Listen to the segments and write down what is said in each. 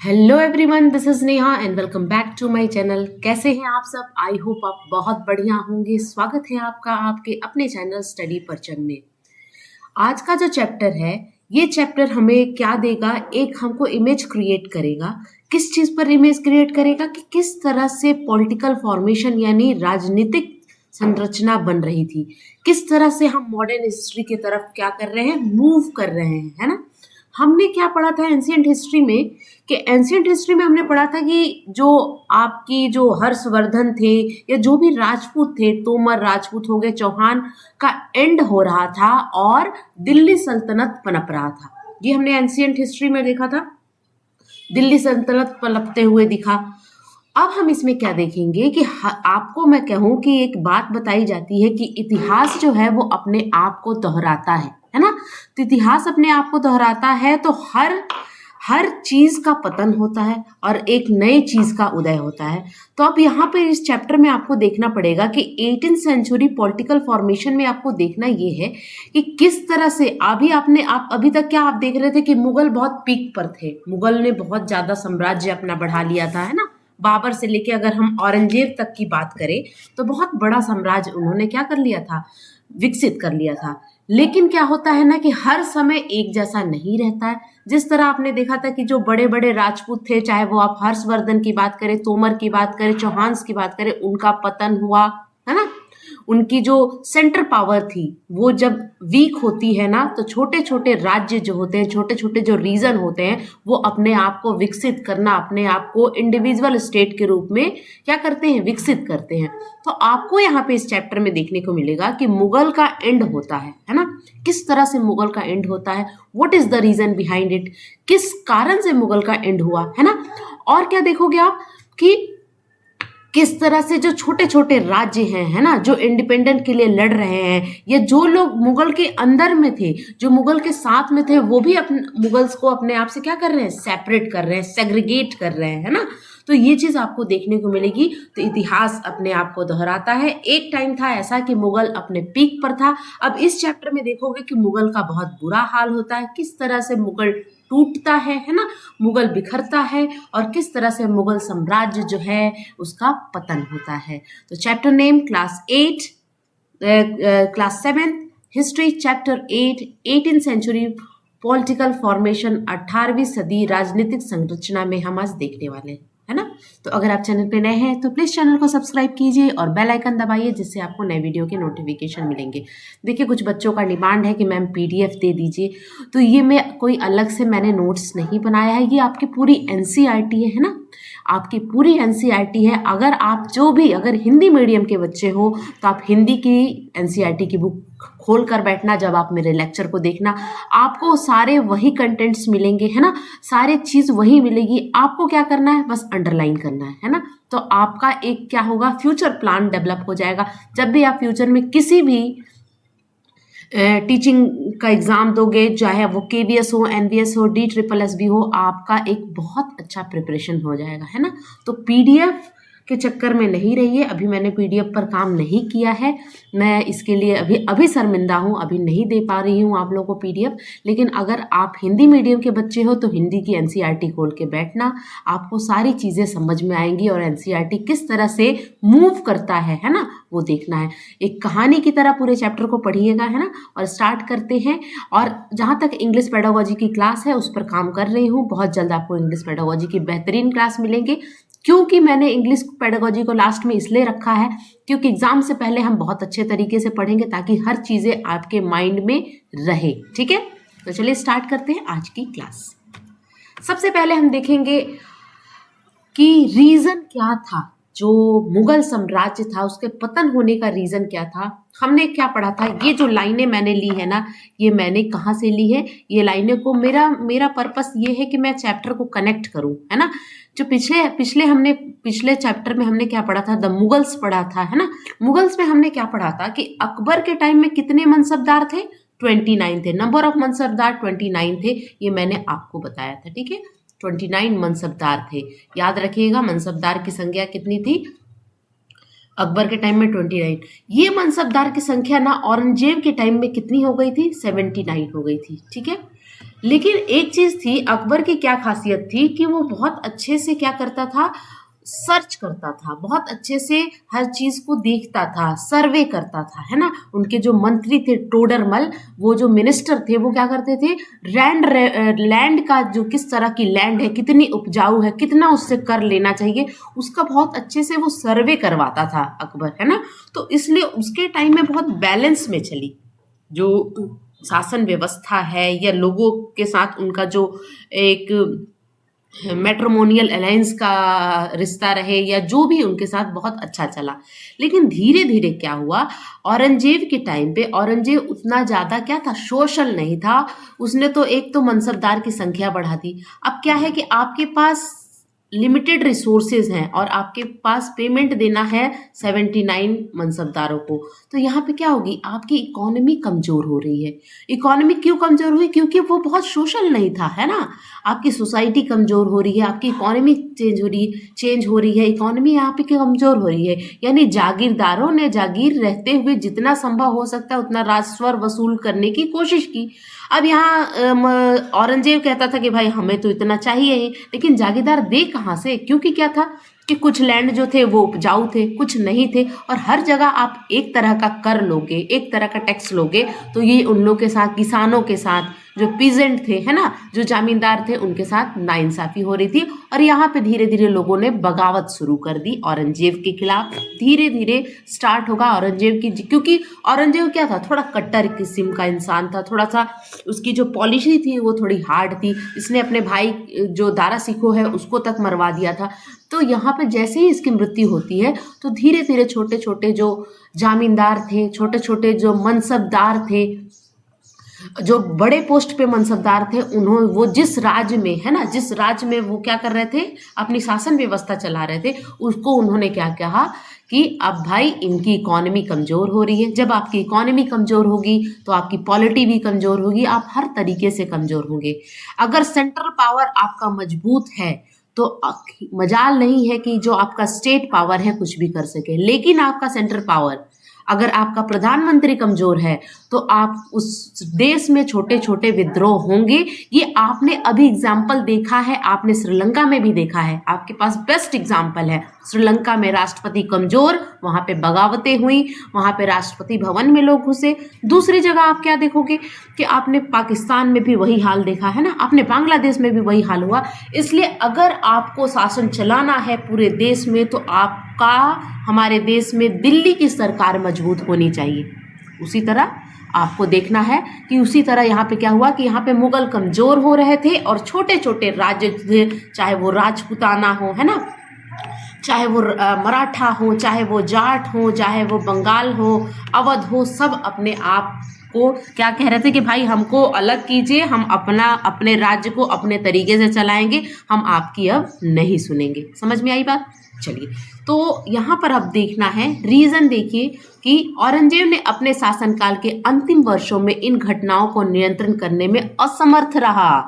Hello everyone, this is Neha and welcome back to my channel. कैसे हैं आप सब? आई होप आप बहुत बढ़िया होंगे। स्वागत है आपका आपके अपने चैनल स्टडी परचन में। आज का जो चैप्टर है, ये चैप्टर हमें क्या देगा? एक हमको इमेज क्रिएट करेगा। किस चीज़ पर इमेज क्रिएट करेगा? कि किस तरह से पॉलिटिकल फॉर्मेशन यानी राजनीतिक संरचना बन रही थी, किस तरह से हम मॉडर्न हिस्ट्री की तरफ क्या कर रहे हैं, मूव कर रहे हैं, है ना। हमने क्या पढ़ा था एंशियंट हिस्ट्री में? कि एंशियंट हिस्ट्री में हमने पढ़ा था कि जो आपकी जो हर्षवर्धन थे या जो भी राजपूत थे, तोमर राजपूत हो गए, चौहान का एंड हो रहा था और दिल्ली सल्तनत पनप रहा था। ये हमने एंशियंट हिस्ट्री में देखा था। दिल्ली सल्तनत पनपते हुए दिखा। अब हम इसमें क्या देखेंगे कि आपको मैं कहूं कि एक बात बताई जाती है कि इतिहास जो है वो अपने आप को दोहराता है ना। तो इतिहास अपने आप को दोहराता है तो हर चीज का पतन होता है और एक नई चीज का उदय होता है। तो अब यहाँ पे इस चैप्टर में आपको देखना पड़ेगा कि 18th सेंचुरी पॉलिटिकल फॉर्मेशन में आपको देखना ये है कि किस तरह से आप अभी तक क्या आप देख रहे थे कि मुगल बहुत पीक पर थे। मुगल ने बहुत ज्यादा साम्राज्य अपना बढ़ा लिया था, है ना। बाबर से लेके अगर हम औरंगजेब तक की बात करें तो बहुत बड़ा साम्राज्य उन्होंने क्या कर लिया था, विकसित कर लिया था। लेकिन क्या होता है ना कि हर समय एक जैसा नहीं रहता है। जिस तरह आपने देखा था कि जो बड़े बड़े राजपूत थे, चाहे वो आप हर्षवर्धन की बात करें, तोमर की बात करें, चौहान की बात करें, उनका पतन हुआ, है ना। उनकी जो सेंटर पावर थी वो जब वीक होती है ना, तो छोटे छोटे राज्य जो होते हैं, छोटे छोटे जो रीजन होते हैं, वो अपने आप को विकसित करना, अपने आप को इंडिविजुअल स्टेट के रूप में क्या करते हैं, विकसित करते हैं। तो आपको यहाँ पे इस चैप्टर में देखने को मिलेगा कि मुगल का एंड होता है ना। किस तरह से मुगल का एंड होता है, what is the reason behind it, किस कारण से मुगल का एंड हुआ, है ना। और क्या देखोगे आप कि किस तरह से जो छोटे छोटे राज्य हैं, है ना, जो इंडिपेंडेंट के लिए लड़ रहे हैं, या जो लोग मुगल के अंदर में थे, जो मुगल के साथ में थे, वो भी अपने मुगल्स को अपने आप से क्या कर रहे हैं, सेपरेट कर रहे हैं, सेग्रीगेट कर रहे हैं, है ना। तो ये चीज आपको देखने को मिलेगी। तो इतिहास अपने आप को दोहराता है। एक टाइम था ऐसा कि मुगल अपने पीक पर था। अब इस चैप्टर में देखोगे कि मुगल का बहुत बुरा हाल होता है, किस तरह से मुगल टूटता है ना, मुगल बिखरता है, और किस तरह से मुगल साम्राज्य जो है उसका पतन होता है। तो chapter name class 7 history, chapter 8 18th century political formation, 18वीं सदी राजनीतिक संरचना में हम आज देखने वाले हैं, है ना। तो अगर आप चैनल पे नए हैं तो प्लीज चैनल को सब्सक्राइब कीजिए और बेल आइकन दबाइए, जिससे आपको नए वीडियो के नोटिफिकेशन मिलेंगे। देखिए, कुछ बच्चों का डिमांड है कि मैम पीडीएफ दे दीजिए, तो ये मैं कोई अलग से मैंने नोट्स नहीं बनाया है, ये आपकी पूरी एनसीईआरटी है ना, आपकी पूरी एनसीईआरटी है। अगर आप अगर हिंदी मीडियम के बच्चे हो तो आप हिंदी की एनसीईआरटी की बुक खोल कर बैठना, जब आप मेरे लेक्चर को देखना, आपको सारे वही कंटेंट्स मिलेंगे, है ना, सारे चीज वही मिलेगी। आपको क्या करना है, बस अंडरलाइन करना है ना। तो आपका एक क्या होगा, फ्यूचर प्लान डेवलप हो जाएगा। जब भी आप फ्यूचर में किसी भी टीचिंग का एग्जाम दोगे, चाहे वो केवीएस हो, एनवीएस हो, DSSS भी हो, आपका एक बहुत अच्छा प्रिपरेशन हो जाएगा, है ना। तो पीडीएफ के चक्कर में नहीं रहिए। अभी मैंने पीडीएफ पर काम नहीं किया है, मैं इसके लिए अभी शर्मिंदा हूँ, अभी नहीं दे पा रही हूँ आप लोगों को पीडीएफ। लेकिन अगर आप हिंदी मीडियम के बच्चे हो तो हिंदी की एनसीईआरटी खोल के बैठना, आपको सारी चीज़ें समझ में आएंगी, और एनसीईआरटी किस तरह से मूव करता है ना, वो देखना है। एक कहानी की तरह पूरे चैप्टर को पढ़िएगा, है ना। और स्टार्ट करते हैं। और जहाँ तक इंग्लिश पेडागोजी की क्लास है उस पर काम कर रही हूँ। बहुत जल्द आपको इंग्लिश पेडागोजी की बेहतरीन क्लास मिलेंगे। क्योंकि मैंने इंग्लिश पेडागोजी को लास्ट में इसलिए रखा है क्योंकि एग्जाम से पहले हम बहुत अच्छे तरीके से पढ़ेंगे, ताकि हर चीज़ें आपके माइंड में रहे, ठीक है। तो चलिए स्टार्ट करते हैं आज की क्लास। सबसे पहले हम देखेंगे कि रीजन क्या था, जो मुगल साम्राज्य था उसके पतन होने का रीजन क्या था। हमने क्या पढ़ा था, ये जो लाइनें मैंने ली है ना, ये मैंने कहाँ से ली है, ये लाइनें को मेरा पर्पस ये है कि मैं चैप्टर को कनेक्ट करूं, है ना। जो पिछले चैप्टर में हमने क्या पढ़ा था, द मुगल्स पढ़ा था, है ना। मुगल्स में हमने क्या पढ़ा था कि अकबर के टाइम में कितने मनसबदार थे, 29 थे। नंबर ऑफ मनसबदार 29 थे, ये मैंने आपको बताया था, ठीक है। 29 मनसबदार थे, याद रखिएगा। मनसबदार की संख्या कितनी थी अकबर के टाइम में, 29। ये मनसबदार की संख्या ना औरंगजेब के टाइम में कितनी हो गई थी, 79 हो गई थी, ठीक है। लेकिन एक चीज थी, अकबर की क्या खासियत थी कि वो बहुत अच्छे से क्या करता था, सर्च करता था, बहुत अच्छे से हर चीज को देखता था, सर्वे करता था, है ना। उनके जो मंत्री थे टोडरमल, वो जो मिनिस्टर थे, वो क्या करते थे, लैंड का जो किस तरह की लैंड है, कितनी उपजाऊ है, कितना उससे कर लेना चाहिए, उसका बहुत अच्छे से वो सर्वे करवाता था अकबर, है ना। तो इसलिए उसके टाइम में बहुत बैलेंस में चली जो शासन व्यवस्था है, या लोगों के साथ उनका जो एक मैट्रिमोनियल अलायंस का रिश्ता रहे, या जो भी उनके साथ बहुत अच्छा चला। लेकिन धीरे धीरे क्या हुआ, औरंगजेब के टाइम पे औरंगजेब उतना ज़्यादा क्या था, सोशल नहीं था। उसने तो एक तो मनसबदार की संख्या बढ़ा दी। अब क्या है कि आपके पास लिमिटेड रिसोर्सेज हैं और आपके पास पेमेंट देना है 79 मनसबदारों को, तो यहाँ पे क्या होगी, आपकी इकोनॉमी कमजोर हो रही है। इकोनॉमी क्यों कमजोर हुई, क्योंकि वो बहुत सोशल नहीं था, है ना। आपकी सोसाइटी कमजोर हो रही है, आपकी इकोनॉमी चेंज हो रही है, इकोनॉमी यहाँ पे कमजोर हो रही है। यानी जागीरदारों ने जागीर रहते हुए जितना संभव हो सकता है उतना राजस्व वसूल करने की कोशिश की। अब यहाँ औरंगजेब कहता था कि भाई हमें तो इतना चाहिए ही, लेकिन जागीरदार दे कहाँ से, क्योंकि क्या था कि कुछ लैंड जो थे वो उपजाऊ थे, कुछ नहीं थे। और हर जगह आप एक तरह का कर लोगे, एक तरह का टैक्स लोगे, तो ये उन लोगों के साथ, किसानों के साथ, जो पीजेंट थे, है ना, जो जामींदार थे, उनके साथ नाइंसाफी हो रही थी। और यहाँ पे धीरे धीरे लोगों ने बगावत शुरू कर दी औरंगजेब के खिलाफ। धीरे धीरे स्टार्ट होगा औरंगजेब की, क्योंकि औरंगजेब क्या था, थोड़ा कट्टर किस्म का इंसान था, थोड़ा सा उसकी जो पॉलिसी थी वो थोड़ी हार्ड थी। इसने अपने भाई जो दारा सिखो है उसको तक मरवा दिया था। तो यहाँ पे जैसे ही इसकी मृत्यु होती है, तो धीरे धीरे छोटे छोटे जो जामींदार थे, छोटे छोटे जो मनसबदार थे, जो बड़े पोस्ट पे मनसबदार थे, उन्होंने वो जिस राज्य में, है ना, जिस राज्य में वो क्या कर रहे थे, अपनी शासन व्यवस्था चला रहे थे, उसको उन्होंने क्या कहा कि अब भाई इनकी इकोनॉमी कमजोर हो रही है। जब आपकी इकोनॉमी कमजोर होगी तो आपकी पॉलिटी भी कमजोर होगी, आप हर तरीके से कमजोर होंगे। अगर सेंट्रल पावर आपका मजबूत है तो मजाल नहीं है कि जो आपका स्टेट पावर है कुछ भी कर सके। लेकिन आपका सेंट्रल पावर, अगर आपका प्रधानमंत्री कमजोर है, तो आप उस देश में छोटे छोटे विद्रोह होंगे। ये आपने अभी एग्जाम्पल देखा है, आपने श्रीलंका में भी देखा है, आपके पास बेस्ट एग्जाम्पल है। श्रीलंका में राष्ट्रपति कमजोर, वहां पे बगावतें हुई, वहां पे राष्ट्रपति भवन में लोग घुसे। दूसरी जगह आप क्या देखोगे कि आपने पाकिस्तान में भी वही हाल देखा है ना, आपने बांग्लादेश में भी वही हाल हुआ। इसलिए अगर आपको शासन चलाना है पूरे देश में, तो आपका हमारे देश में दिल्ली की सरकार मजबूत होनी चाहिए। उसी तरह आपको देखना है कि उसी तरह यहाँ पे क्या हुआ कि यहाँ पे मुगल कमजोर हो रहे थे और छोटे छोटे राज्य थे, चाहे वो राजपूताना हो, है ना, चाहे वो मराठा हो, चाहे वो जाट हो, चाहे वो बंगाल हो, अवध हो, सब अपने आप को क्या कह रहे थे कि भाई हमको अलग कीजिए, हम अपने राज्य को अपने तरीके से चलाएंगे, हम आपकी अब नहीं सुनेंगे। समझ में आई बात? चलिए, तो यहाँ पर अब देखना है रीजन। देखिए कि औरंगजेब ने अपने शासनकाल के अंतिम वर्षों में इन घटनाओं को नियंत्रण करने में असमर्थ रहा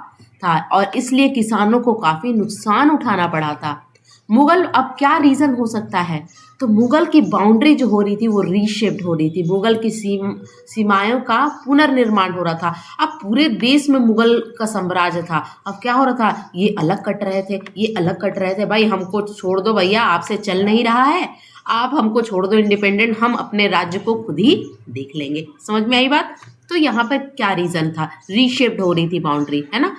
था और इसलिए किसानों को काफी नुकसान उठाना पड़ा था। मुगल, अब क्या रीजन हो सकता है, तो मुगल की बाउंड्री जो हो रही थी वो रीशेप्ड हो रही थी, मुगल की सीमाओं का पुनर्निर्माण हो रहा था। अब पूरे देश में मुगल का साम्राज्य था। अब क्या हो रहा था, ये अलग कट रहे थे, ये अलग कट रहे थे, भाई हमको छोड़ दो भैया, आपसे चल नहीं रहा है, आप हमको छोड़ दो इंडिपेंडेंट, हम अपने राज्य को खुद ही देख लेंगे। समझ में आई बात? तो यहाँ पर क्या रीजन था, रीशेप्ड हो रही थी बाउंड्री, है ना।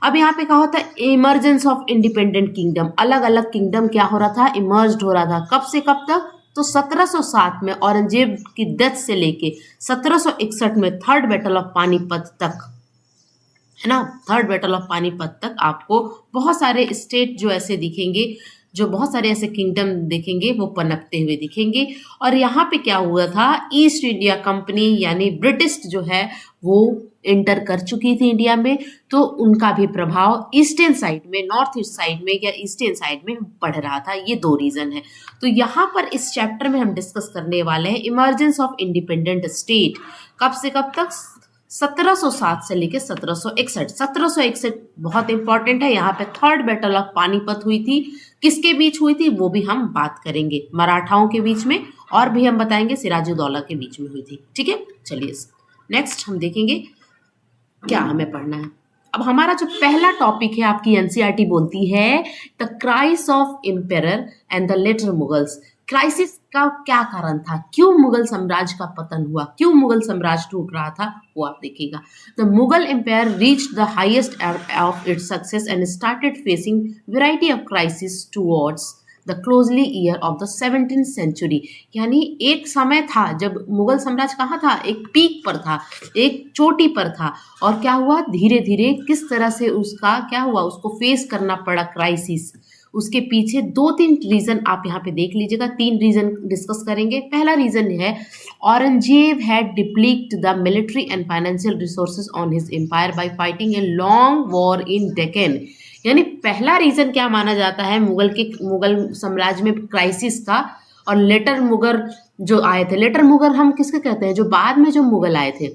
अब यहाँ पे क्या होता है, इमर्जेंस ऑफ इंडिपेंडेंट किंगडम, अलग अलग किंगडम क्या हो रहा था, इमर्ज हो रहा था। कब से कब तक, तो 1707 में औरंगजेब की डेथ से लेके 1761 में थर्ड बैटल ऑफ पानीपत तक, है ना, थर्ड बैटल ऑफ पानीपत तक आपको बहुत सारे स्टेट जो ऐसे दिखेंगे, जो बहुत सारे ऐसे किंगडम देखेंगे वो पनपते हुए दिखेंगे। और यहाँ पे क्या हुआ था, ईस्ट इंडिया कंपनी यानी ब्रिटिश जो है वो एंटर कर चुकी थी इंडिया में, तो उनका भी प्रभाव ईस्टर्न साइड में, नॉर्थ ईस्ट साइड में या ईस्टर्न साइड में बढ़ रहा था। ये दो रीजन है। तो यहाँ पर इस चैप्टर में हम डिस्कस करने वाले हैं इमर्जेंस ऑफ इंडिपेंडेंट स्टेट, कब से कब तक, 1707 से लेके 1761। 1761 बहुत इंपॉर्टेंट है, यहाँ पे थर्ड बैटल ऑफ पानीपत हुई थी। किसके बीच हुई थी वो भी हम बात करेंगे, मराठाओं के बीच में, और भी हम बताएंगे सिराजुद्दौला के बीच में हुई थी। ठीक है, चलिए नेक्स्ट हम देखेंगे क्या हमें पढ़ना है। अब हमारा जो पहला टॉपिक है, आपकी एनसीईआरटी बोलती है the crisis of empire and the later Mughals. Crisis का क्या कारण था, क्यों मुगल साम्राज्य का पतन हुआ, क्यों मुगल साम्राज्य टूट रहा था, वो आप देखिएगा। The Mughal empire reached the highest of its success and started facing variety of crisis towards the closely year of the 17th century. यानी एक समय था जब मुगल साम्राज्य कहाँ था, एक पीक पर था, एक चोटी पर था, और क्या हुआ, धीरे धीरे किस तरह से उसका क्या हुआ, उसको फेस करना पड़ा क्राइसिस। उसके पीछे 2-3 रीजन आप यहाँ पे देख लीजिएगा, 3 रीजन डिस्कस करेंगे। पहला रीजन है Aurangzeb had deplete the military and financial resources on his empire by fighting a long war in Deccan. यानी पहला रीजन क्या माना जाता है मुगल साम्राज्य में क्राइसिस का, और लेटर मुगल जो आए थे, लेटर मुगल हम किसके कहते हैं, जो बाद में जो मुगल आए थे,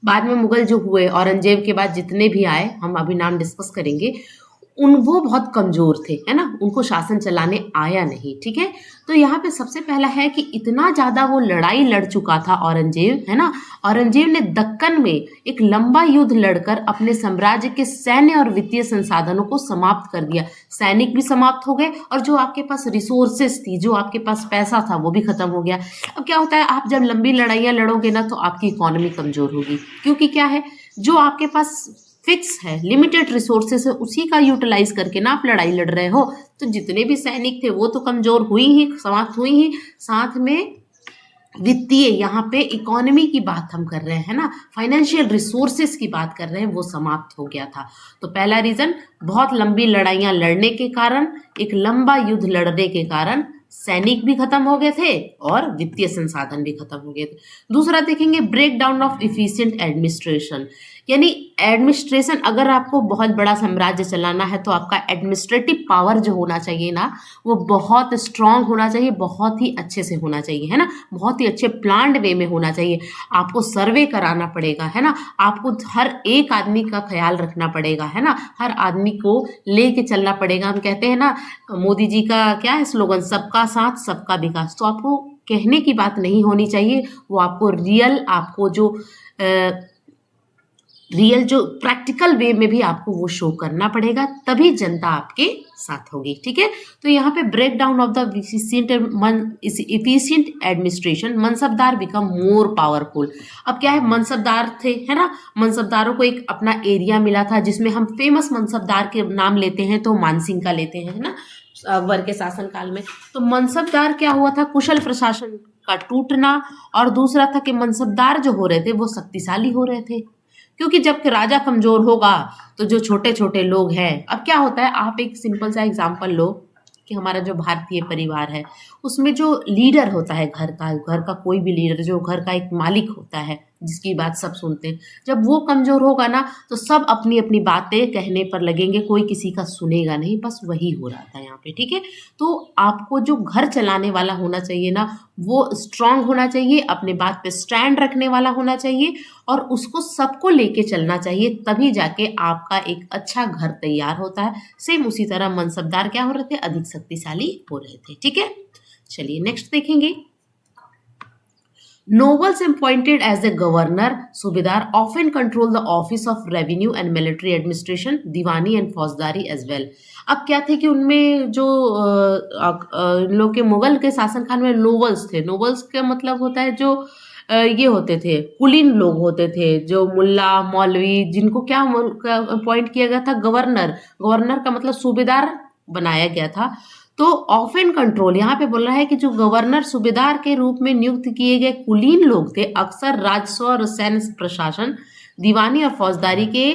बाद में मुगल जो हुए औरंगजेब के बाद जितने भी आए, हम अभी नाम डिस्कस करेंगे, वो बहुत कमजोर थे, है ना, उनको शासन चलाने आया नहीं। ठीक है, तो यहाँ पे सबसे पहला है कि इतना ज्यादा वो लड़ाई लड़ चुका था औरंगजेब, है ना। औरंगजेब ने दक्कन में एक लंबा युद्ध लड़कर अपने साम्राज्य के सैन्य और वित्तीय संसाधनों को समाप्त कर दिया। सैनिक भी समाप्त हो गए, और जो आपके पास रिसोर्सेस थी, जो आपके पास पैसा था, वो भी खत्म हो गया। अब क्या होता है, आप जब लंबी लड़ाइयाँ लड़ोगे ना, तो आपकी इकोनॉमी कमजोर होगी, क्योंकि क्या है, जो आपके पास फिक्स है, लिमिटेड रिसोर्सेस है, उसी का यूटिलाइज करके ना आप लड़ाई लड़ रहे हो, तो जितने भी सैनिक थे वो तो कमजोर हुई ही, समाप्त हुई ही, साथ में वित्तीय, यहाँ पे इकोनॉमी की बात हम कर रहे हैं ना, फाइनेंशियल रिसोर्सेस की बात कर रहे हैं, वो समाप्त हो गया था। तो पहला रीजन, बहुत लंबी लड़ाइयाँ लड़ने के कारण, एक लंबा युद्ध लड़ने के कारण सैनिक भी खत्म हो गए थे और वित्तीय संसाधन भी खत्म हो गए थे। दूसरा देखेंगे, break down of efficient administration. यानी एडमिनिस्ट्रेशन, अगर आपको बहुत बड़ा साम्राज्य चलाना है तो आपका एडमिनिस्ट्रेटिव पावर जो होना चाहिए ना, वो बहुत स्ट्रांग होना चाहिए, बहुत ही अच्छे से होना चाहिए, है ना, बहुत ही अच्छे प्लान्ड वे में होना चाहिए। आपको सर्वे कराना पड़ेगा, है ना, आपको हर एक आदमी का ख्याल रखना पड़ेगा, है ना, हर आदमी को लेके चलना पड़ेगा। हम कहते हैं ना, मोदी जी का क्या है स्लोगन, सबका साथ सबका विकास। तो आपको कहने की बात नहीं होनी चाहिए, वो आपको आपको जो रियल जो प्रैक्टिकल वे में भी आपको वो शो करना पड़ेगा, तभी जनता आपके साथ होगी। ठीक है, तो यहाँ पे break down of the efficient administration, mansabdar become more powerful. अब क्या है, मनसबदार थे, है ना, मनसबदारों को एक अपना एरिया मिला था, जिसमें हम फेमस मनसबदार के नाम लेते हैं तो मानसिंह का लेते हैं, है ना, अकबर के शासन काल में। तो मनसबदार क्या हुआ था, कुशल प्रशासन का टूटना, और दूसरा था कि मनसबदार जो हो रहे थे वो शक्तिशाली हो रहे थे, क्योंकि जब राजा कमजोर होगा तो जो छोटे छोटे लोग हैं, अब क्या होता है, आप एक सिंपल सा एग्जांपल लो कि हमारा जो भारतीय परिवार है, उसमें जो लीडर होता है घर का कोई भी लीडर, जो घर का एक मालिक होता है, जिसकी बात सब सुनते हैं, जब वो कमजोर होगा ना, तो सब अपनी अपनी बातें कहने पर लगेंगे, कोई किसी का सुनेगा नहीं। बस वही हो रहा था यहाँ पे। ठीक है, तो आपको जो घर चलाने वाला होना चाहिए ना, वो स्ट्रांग होना चाहिए, अपने बात पे स्टैंड रखने वाला होना चाहिए, और उसको सबको लेके चलना चाहिए, तभी जाके आपका एक अच्छा घर तैयार होता है। सेम उसी तरह मनसबदार क्या हो रहे थे, अधिक शक्तिशाली हो रहे थे। ठीक है, चलिए नेक्स्ट देखेंगे। Nobles appointed as the governor, Subedar often control the office of revenue and military administration, Deewani and फौजदारी as well। अब क्या थे कि उनमें जो इन लोग के मुगल के शासनकाल में नोबल्स थे। नोबल्स का मतलब होता है जो ये होते थे, कुलीन लोग होते थे, जो मुल्ला मौलवी, जिनको क्या अपॉइंट किया गया था, गवर्नर। गवर्नर का मतलब सूबेदार बनाया गया था। तो ऑफ एंड कंट्रोल, यहाँ पे बोल रहा है कि जो गवर्नर सूबेदार के रूप में नियुक्त किए गए कुलीन लोग थे, अक्सर राजस्व और सैन्य प्रशासन, दीवानी और फौजदारी के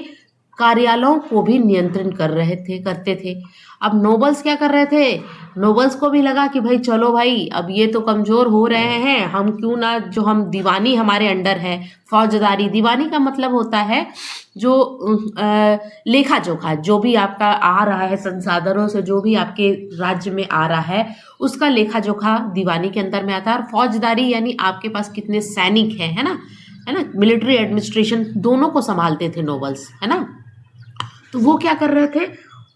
कार्यालयों को भी नियंत्रण करते थे। अब नोबल्स क्या कर रहे थे, नोबल्स को भी लगा कि भाई चलो भाई, अब ये तो कमजोर हो रहे हैं, हम क्यों ना, जो हम दीवानी हमारे अंडर है, फौजदारी, दीवानी का मतलब होता है जो लेखा जोखा, जो भी आपका आ रहा है संसाधनों से, जो भी आपके राज्य में आ रहा है, उसका लेखा जोखा दीवानी के अंदर में आता है। और फौजदारी यानी आपके पास कितने सैनिक हैं, है ना, मिलिट्री एडमिनिस्ट्रेशन दोनों को संभालते थे नोबल्स, है ना। तो वो क्या कर रहे थे,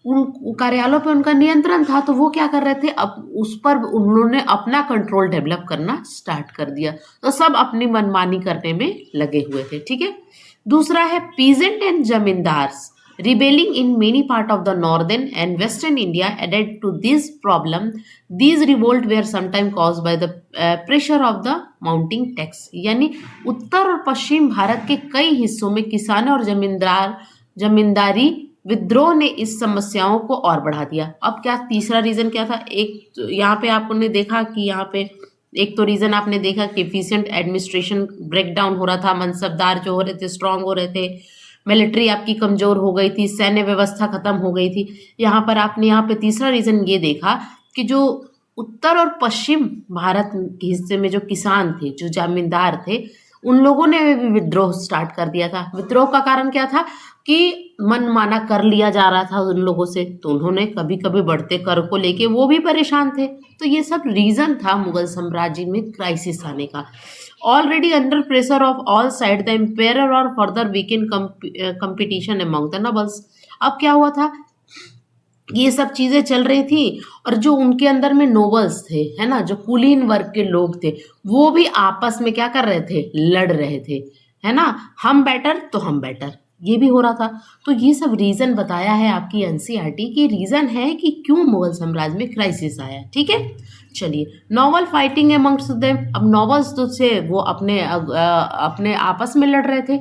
उन कार्यालयों पे उनका नियंत्रण था, तो वो क्या कर रहे थे, अब उस पर उन्होंने अपना कंट्रोल डेवलप करना स्टार्ट कर दिया। तो सब अपनी मनमानी करने में लगे हुए थे। ठीक है, दूसरा है peasant and zamindars rebelling in many part of the northern and western India. Added to this problem, these revolt were sometimes caused by the pressure of the mounting tax. यानी उत्तर और पश्चिम भारत के कई हिस्सों में किसानों और जमींदारी विद्रोह ने इस समस्याओं को और बढ़ा दिया। अब क्या तीसरा रीजन क्या था? एक तो यहाँ पे आपने देखा कि यहाँ पे एक तो रीजन आपने देखा कि एफिशिएंट एडमिनिस्ट्रेशन ब्रेकडाउन हो रहा था, मनसबदार जो हो रहे थे स्ट्रांग हो रहे थे, मिलिट्री आपकी कमजोर हो गई थी, सैन्य व्यवस्था खत्म हो गई थी। यहाँ पर आपने यहाँ पे तीसरा रीजन ये देखा कि जो उत्तर और पश्चिम भारत के हिस्से में जो किसान थे, जो जमींदार थे, उन लोगों ने भी विद्रोह स्टार्ट कर दिया था। विद्रोह का कारण क्या था कि मनमाना कर लिया जा रहा था उन लोगों से, तो उन्होंने कभी कभी बढ़ते कर को लेके वो भी परेशान थे। तो ये सब रीजन था मुगल साम्राज्य में क्राइसिस आने का। Already under pressure of all side the empire और further weakened competition among the nobles. अब क्या हुआ था, ये सब चीजें चल रही थी और जो उनके अंदर में नोबल्स थे, है ना, जो कुलीन वर्ग के लोग थे, वो भी आपस में क्या कर रहे थे, लड़ रहे थे, है ना, हम बेटर तो हम बेटर, ये भी हो रहा था। तो ये सब रीजन बताया है आपकी एनसीईआरटी की, रीजन है कि क्यों मुगल साम्राज्य में क्राइसिस आया। ठीक है, चलिए नॉवल फाइटिंग अमंग्स देम। अब नॉवल्स तो से वो अपने आपस में लड़ रहे थे,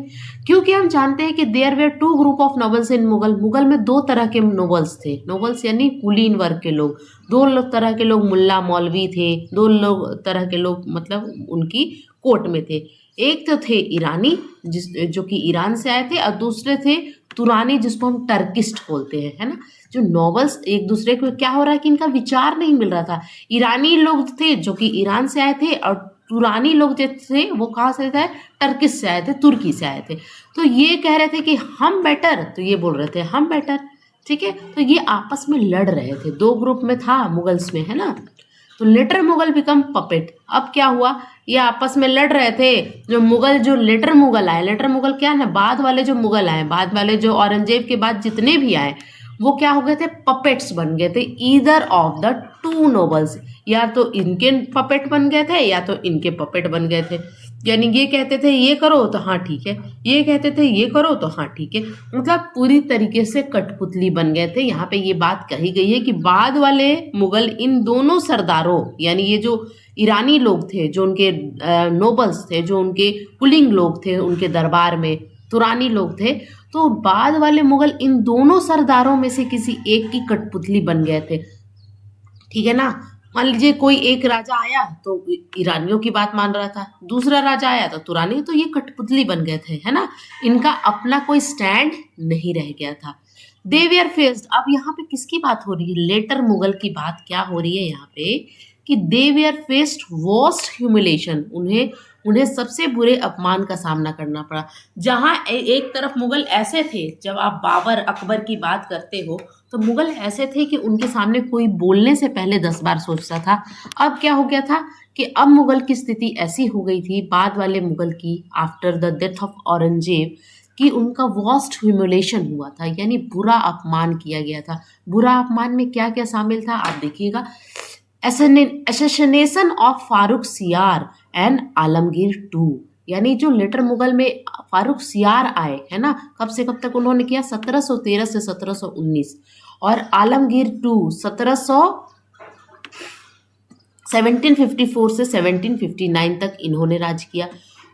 क्योंकि हम जानते हैं कि there were two group of nobles in Mughal. Mughal में दो तरह के नोबल्स थे, नोबल्स यानी कुलीन वर्ग के लोग। दो तरह के लोग मुल्ला मौलवी थे, तरह के लोग मतलब उनकी कोर्ट में थे। एक तो थे ईरानी जो कि ईरान से आए थे, और दूसरे थे तुरानी जिसको हम टर्किस्ट बोलते हैं, है ना। जो नॉवेल्स एक दूसरे को क्या हो रहा है कि इनका विचार नहीं मिल रहा था। ईरानी लोग थे जो कि ईरान से आए थे, और तुरानी लोग जो थे वो कहाँ से थे, टर्किश से आए थे, तुर्की से आए थे। तो ये कह रहे थे कि हम बेटर, तो ये बोल रहे थे हम बेटर। ठीक है, तो ये आपस में लड़ रहे थे, दो ग्रुप में था मुगल्स में, है ना। तो लेटर मुगल बिकम पपेट। अब क्या हुआ, ये आपस में लड़ रहे थे। जो लेटर मुगल आए, लेटर मुगल क्या है, बाद वाले जो मुगल आए, बाद वाले जो औरंगजेब के बाद जितने भी आए, वो क्या हो गए थे, पपेट्स बन गए थे। Either of the two nobles, या तो इनके पपेट बन गए थे या तो इनके पपेट बन गए थे। यानी ये कहते थे ये करो तो हाँ ठीक है, ये कहते थे ये करो तो हाँ ठीक है, मतलब पूरी तरीके से कठपुतली बन गए थे। यहाँ पे ये बात कही गई है कि बाद वाले मुगल इन दोनों सरदारों, यानी ये जो ईरानी लोग थे, जो उनके नोबल्स थे, जो उनके कुलिंग लोग थे उनके दरबार में, तुरानी लोग थे, तो बाद वाले मुगल इन दोनों सरदारों में से किसी एक की कठपुतली बन गए थे। ठीक है ना। मान लीजिए कोई एक राजा आया तो ईरानियों की बात मान रहा था, दूसरा राजा आया तो तुरानी, तो ये कठपुतली बन गए थे, है ना। इनका अपना कोई स्टैंड नहीं रह गया था। दे वर फेस्ड। अब यहाँ पे किसकी बात हो रही है, लेटर मुगल की बात क्या हो रही है यहाँ पे, कि दे वर फेस्ड वर्स्ट ह्यूमिलेशन। उन्हें सबसे बुरे अपमान का सामना करना पड़ा। जहाँ एक तरफ मुगल ऐसे थे, जब आप बाबर अकबर की बात करते हो तो मुगल ऐसे थे कि उनके सामने कोई बोलने से पहले 10 बार सोचता था। अब क्या हो गया था कि अब मुगल की स्थिति ऐसी हो गई थी, बाद वाले मुगल की, after the death of Aurangzeb, कि उनका वर्स्ट ह्यूमिलेशन हुआ था, यानी बुरा अपमान किया गया था। बुरा अपमान में क्या क्या शामिल था आप देखिएगा। असैसिनेशन ऑफ फारूक सियार एंड आलमगीर टू, यानी जो लेटर मुगल में फारूक सियार आए, है ना, कब से कब तक उन्होंने किया, 1713 से 1719, और आलमगीर टू 1754 से 1759 तक इन्होंने राज किया।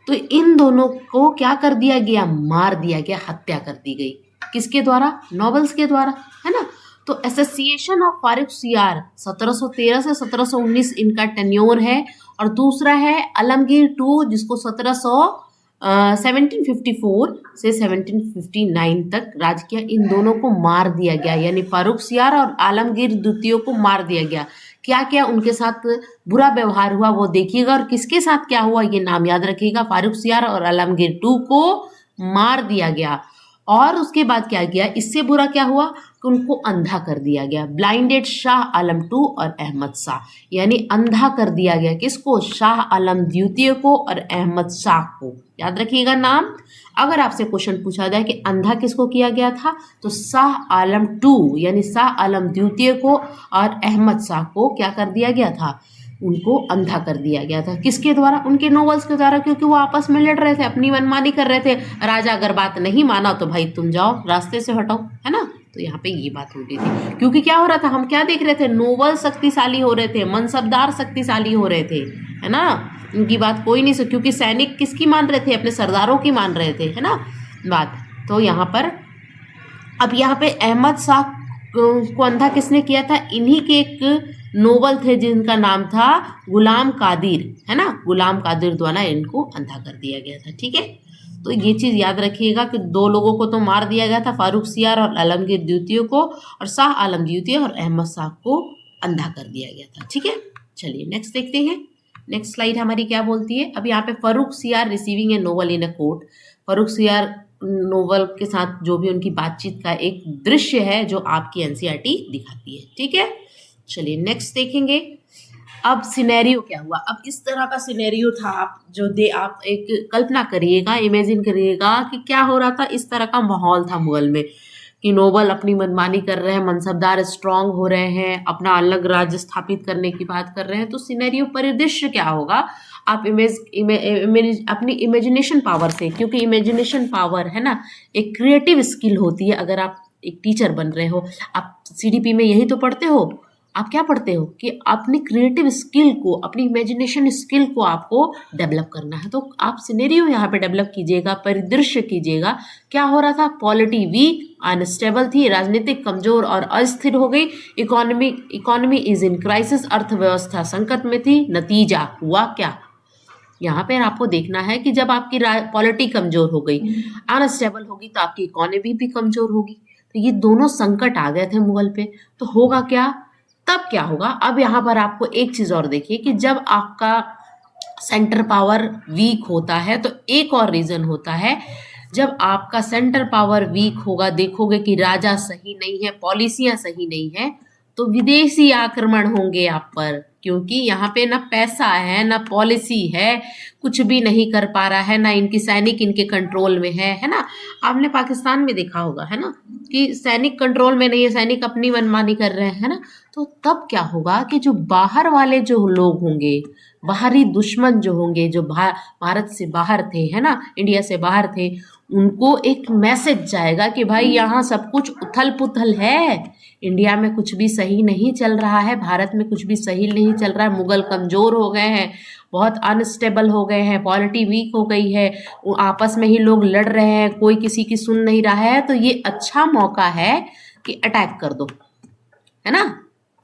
तो इन दोनों को क्या कर दिया गया, मार दिया गया, हत्या कर दी गई। किसके द्वारा, नॉवेल्स के द्वारा, है ना। तो एसोसिएशन ऑफ फारूक सियार 1713 से 1719 इनका टेन्योर है, और दूसरा है आलमगीर टू जिसको 1754 से 1759 तक राज किया। इन दोनों को मार दिया गया, यानी फारूक सियार और आलमगीर द्वितीय को मार दिया गया। क्या क्या उनके साथ बुरा व्यवहार हुआ वो देखिएगा, और किसके साथ क्या हुआ ये नाम याद रखिएगा। फारूक सियार और आलमगीर टू को मार दिया गया। और उसके बाद क्या किया, इससे बुरा क्या हुआ कि उनको अंधा कर दिया गया। ब्लाइंडेड शाह आलम टू और अहमद शाह, यानी अंधा कर दिया गया। किसको, शाह आलम द्वितीय को और अहमद शाह को। याद रखिएगा नाम। अगर आपसे क्वेश्चन पूछा जाए कि अंधा किसको किया गया था, तो शाह आलम टू यानी शाह आलम द्वितीय को और अहमद शाह को क्या कर दिया गया था, उनको अंधा कर दिया गया था। किसके द्वारा? उनके नोवेल्स के द्वारा, क्योंकि वो आपस में लड़ रहे थे, अपनी मनमानी कर रहे थे। राजा अगर बात नहीं माना तो भाई तुम जाओ, रास्ते से हटो, है ना। तो यहाँ पे ये बात हो रही थी, क्योंकि क्या हो रहा था, हम क्या देख रहे थे, नोबल शक्तिशाली हो रहे थे, मनसबदार शक्तिशाली हो रहे थे, है ना। उनकी बात कोई नहीं सुन, क्योंकि सैनिक किसकी मान रहे थे? अपने सरदारों की मान रहे थे, है ना बात। तो यहाँ पर अब यहाँ पे अहमद शाह को अंधा किसने किया था? इन्हीं के एक नोबल थे जिनका नाम था गुलाम कादिर, है ना। गुलाम कादिर द्वारा इनको अंधा कर दिया गया था, ठीक है। तो ये चीज़ याद रखिएगा कि दो लोगों को तो मार दिया गया था, फारूक सियार और आलमगीर द्वितीय को, और शाह आलम द्वितीय और अहमद शाह को अंधा कर दिया गया था, ठीक है। चलिए नेक्स्ट देखते हैं। नेक्स्ट स्लाइड हमारी क्या बोलती है? अब यहाँ पे फारूक सियार receiving a noble in a court. Farooq सियार नोबल के साथ जो भी उनकी बातचीत का एक दृश्य है जो आपकी एनसीईआरटी दिखाती है, ठीक है। चलिए नेक्स्ट देखेंगे। अब सिनेरियो क्या हुआ? अब इस तरह का सिनेरियो था, आप एक कल्पना करिएगा, इमेजिन करिएगा कि क्या हो रहा था। इस तरह का माहौल था मुगल में कि नोबल अपनी मनमानी कर रहे हैं, मनसबदार स्ट्रांग हो रहे हैं, अपना अलग राज्य स्थापित करने की बात कर रहे हैं। तो सिनेरियो परिदृश्य क्या होगा? आप अपनी इमेजिनेशन पावर से, क्योंकि इमेजिनेशन पावर है ना एक क्रिएटिव स्किल होती है। अगर आप एक टीचर बन रहे हो, आप सीडीपी में यही तो पढ़ते हो, आप क्या पढ़ते हो कि अपनी क्रिएटिव स्किल को, अपनी इमेजिनेशन स्किल को आपको डेवलप करना है। तो आप सिनेरियो यहाँ पे डेवलप कीजिएगा, परिदृश्य कीजिएगा। क्या हो रहा था? पॉलिटी वीक, अनस्टेबल थी, राजनीतिक कमजोर और अस्थिर हो गई, इकोनॉमी इज इन क्राइसिस, अर्थव्यवस्था संकट में थी। नतीजा हुआ क्या? यहाँ पर आपको देखना है कि जब आपकी पॉलिटी कमजोर हो गई, अनस्टेबल होगी, तो आपकी इकोनॉमी भी कमजोर होगी। तो ये दोनों संकट आ गए थे मुगल पे। तो होगा क्या? तब क्या होगा? अब यहाँ पर आपको एक चीज और देखिए कि जब आपका सेंटर पावर वीक होता है तो एक और रीजन होता है। जब आपका सेंटर पावर वीक होगा, देखोगे कि राजा सही नहीं है, पॉलिसियां सही नहीं है, तो विदेशी आक्रमण होंगे आप पर, क्योंकि यहाँ पे ना पैसा है, ना पॉलिसी है, कुछ भी नहीं कर पा रहा है, ना इनकी सैनिक इनके कंट्रोल में है ना। आपने पाकिस्तान में देखा होगा, है ना, कि सैनिक कंट्रोल में नहीं है, सैनिक अपनी मनमानी कर रहे हैं, है ना। तो तब क्या होगा कि जो बाहर वाले जो लोग होंगे, बाहरी दुश्मन जो होंगे, जो भारत से बाहर थे, है ना, इंडिया से बाहर थे, उनको एक मैसेज जाएगा कि भाई यहाँ सब कुछ उथल पुथल है, इंडिया में कुछ भी सही नहीं चल रहा है, भारत में कुछ भी सही नहीं चल रहा है, मुगल कमज़ोर हो गए हैं, बहुत अनस्टेबल हो गए हैं, पॉलिटी वीक हो गई है, आपस में ही लोग लड़ रहे हैं, कोई किसी की सुन नहीं रहा है। तो ये अच्छा मौका है कि अटैक कर दो, है ना।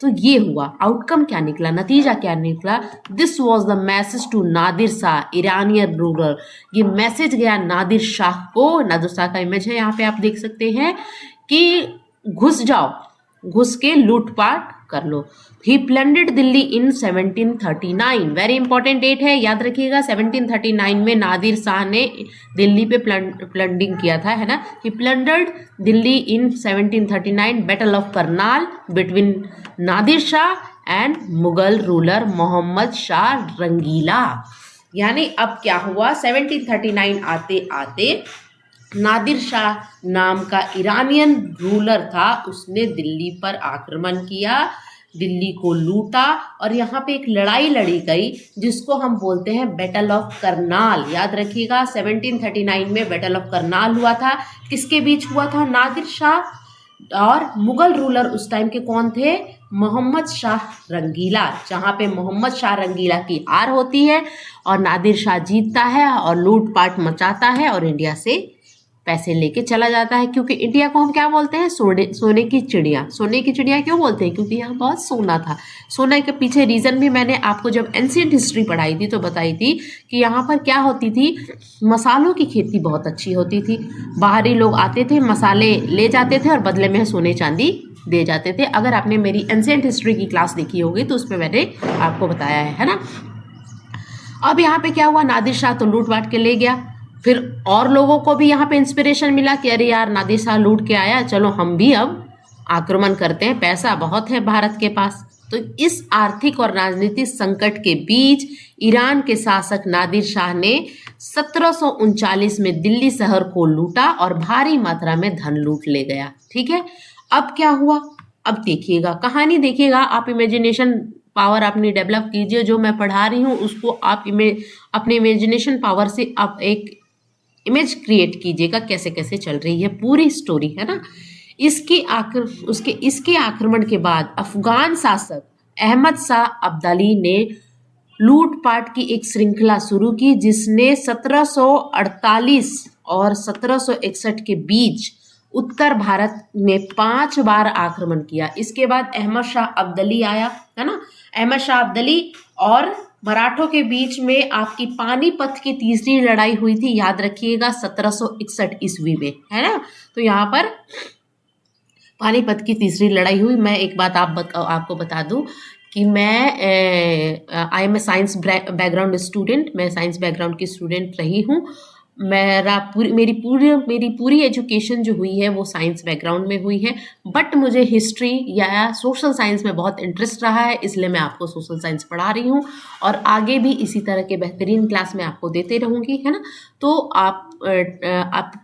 तो ये हुआ, आउटकम क्या निकला, नतीजा क्या निकला? This was the message to Nadir Shah, Iranian ruler. ये मैसेज गया नादिर शाह को। नादिर शाह का इमेज है यहाँ पे, आप देख सकते हैं कि घुस जाओ, घुस के लूटपाट कर लो। ही प्लंडेड Delhi in 1739, very important date है, याद रखिएगा। 1739 में नादिर शाह ने दिल्ली पे प्लंडिंग किया था, है ना। He plundered Delhi in 1739, battle of Karnal between Nadir Shah and Mughal ruler Mohammad Shah Rangila. यानी अब क्या हुआ, 1739 आते आते नादिर शाह नाम का ईरानियन रूलर था, उसने दिल्ली पर आक्रमण किया, दिल्ली को लूटा, और यहाँ पे एक लड़ाई लड़ी गई जिसको हम बोलते हैं बैटल ऑफ करनाल। याद रखिएगा 1739 में बैटल ऑफ करनाल हुआ था। किसके बीच हुआ था? नादिर शाह और मुगल रूलर उस टाइम के कौन थे? मोहम्मद शाह रंगीला। जहाँ पे मोहम्मद शाह रंगीला की हार होती है और नादिर शाह जीतता है और लूटपाट मचाता है और इंडिया से पैसे लेके चला जाता है। क्योंकि इंडिया को हम क्या बोलते हैं? सोने की चिड़िया। सोने की चिड़िया क्यों बोलते हैं? क्योंकि यहाँ बहुत सोना था। सोने के पीछे रीज़न भी मैंने आपको जब एंशिएंट हिस्ट्री पढ़ाई थी तो बताई थी कि यहाँ पर क्या होती थी, मसालों की खेती बहुत अच्छी होती थी। बाहरी लोग आते थे, मसाले ले जाते थे और बदले में सोने चांदी दे जाते थे। अगर आपने मेरी एंशिएंट हिस्ट्री की क्लास देखी होगी तो उसमें मैंने आपको बताया है ना। अब यहाँ पे क्या हुआ, नादिर शाह तो लूट बांट के ले गया। फिर और लोगों को भी यहाँ पे इंस्पिरेशन मिला कि अरे यार नादिर शाह लूट के आया, चलो हम भी अब आक्रमण करते हैं, पैसा बहुत है भारत के पास। तो इस आर्थिक और राजनीतिक संकट के बीच ईरान के शासक नादिर शाह ने 1739 में दिल्ली शहर को लूटा और भारी मात्रा में धन लूट ले गया। ठीक है, अब क्या हुआ, अब देखिएगा, कहानी देखिएगा, आप इमेजिनेशन पावर अपनी डेवलप कीजिए। जो मैं पढ़ा रही हूँ उसको आप अपने इमेजिनेशन पावर से आप एक इमेज क्रिएट कीजिएगा कैसे कैसे चल रही है पूरी स्टोरी, है ना। इसके आक्रमण के बाद अफगान शासक अहमद शाह अब्दाली ने लूटपाट की एक श्रृंखला शुरू की, जिसने 1748 और 1761 के बीच उत्तर भारत में 5 बार आक्रमण किया। इसके बाद अहमद शाह अब्दाली आया, है ना। अहमद शाह अब्दाली और मराठों के बीच में आपकी पानीपत की तीसरी लड़ाई हुई थी, याद रखिएगा 1761 ईस्वी में, है ना। तो यहाँ पर पानीपत की तीसरी लड़ाई हुई। मैं एक बात आपको बता दूं कि मैं I am a science background student, मैं साइंस बैकग्राउंड की स्टूडेंट रही हूँ। मेरी पूरी एजुकेशन जो हुई है वो साइंस बैकग्राउंड में हुई है, बट मुझे हिस्ट्री या सोशल साइंस में बहुत इंटरेस्ट रहा है, इसलिए मैं आपको सोशल साइंस पढ़ा रही हूँ और आगे भी इसी तरह के बेहतरीन क्लास में आपको देते रहूँगी, है ना। तो आप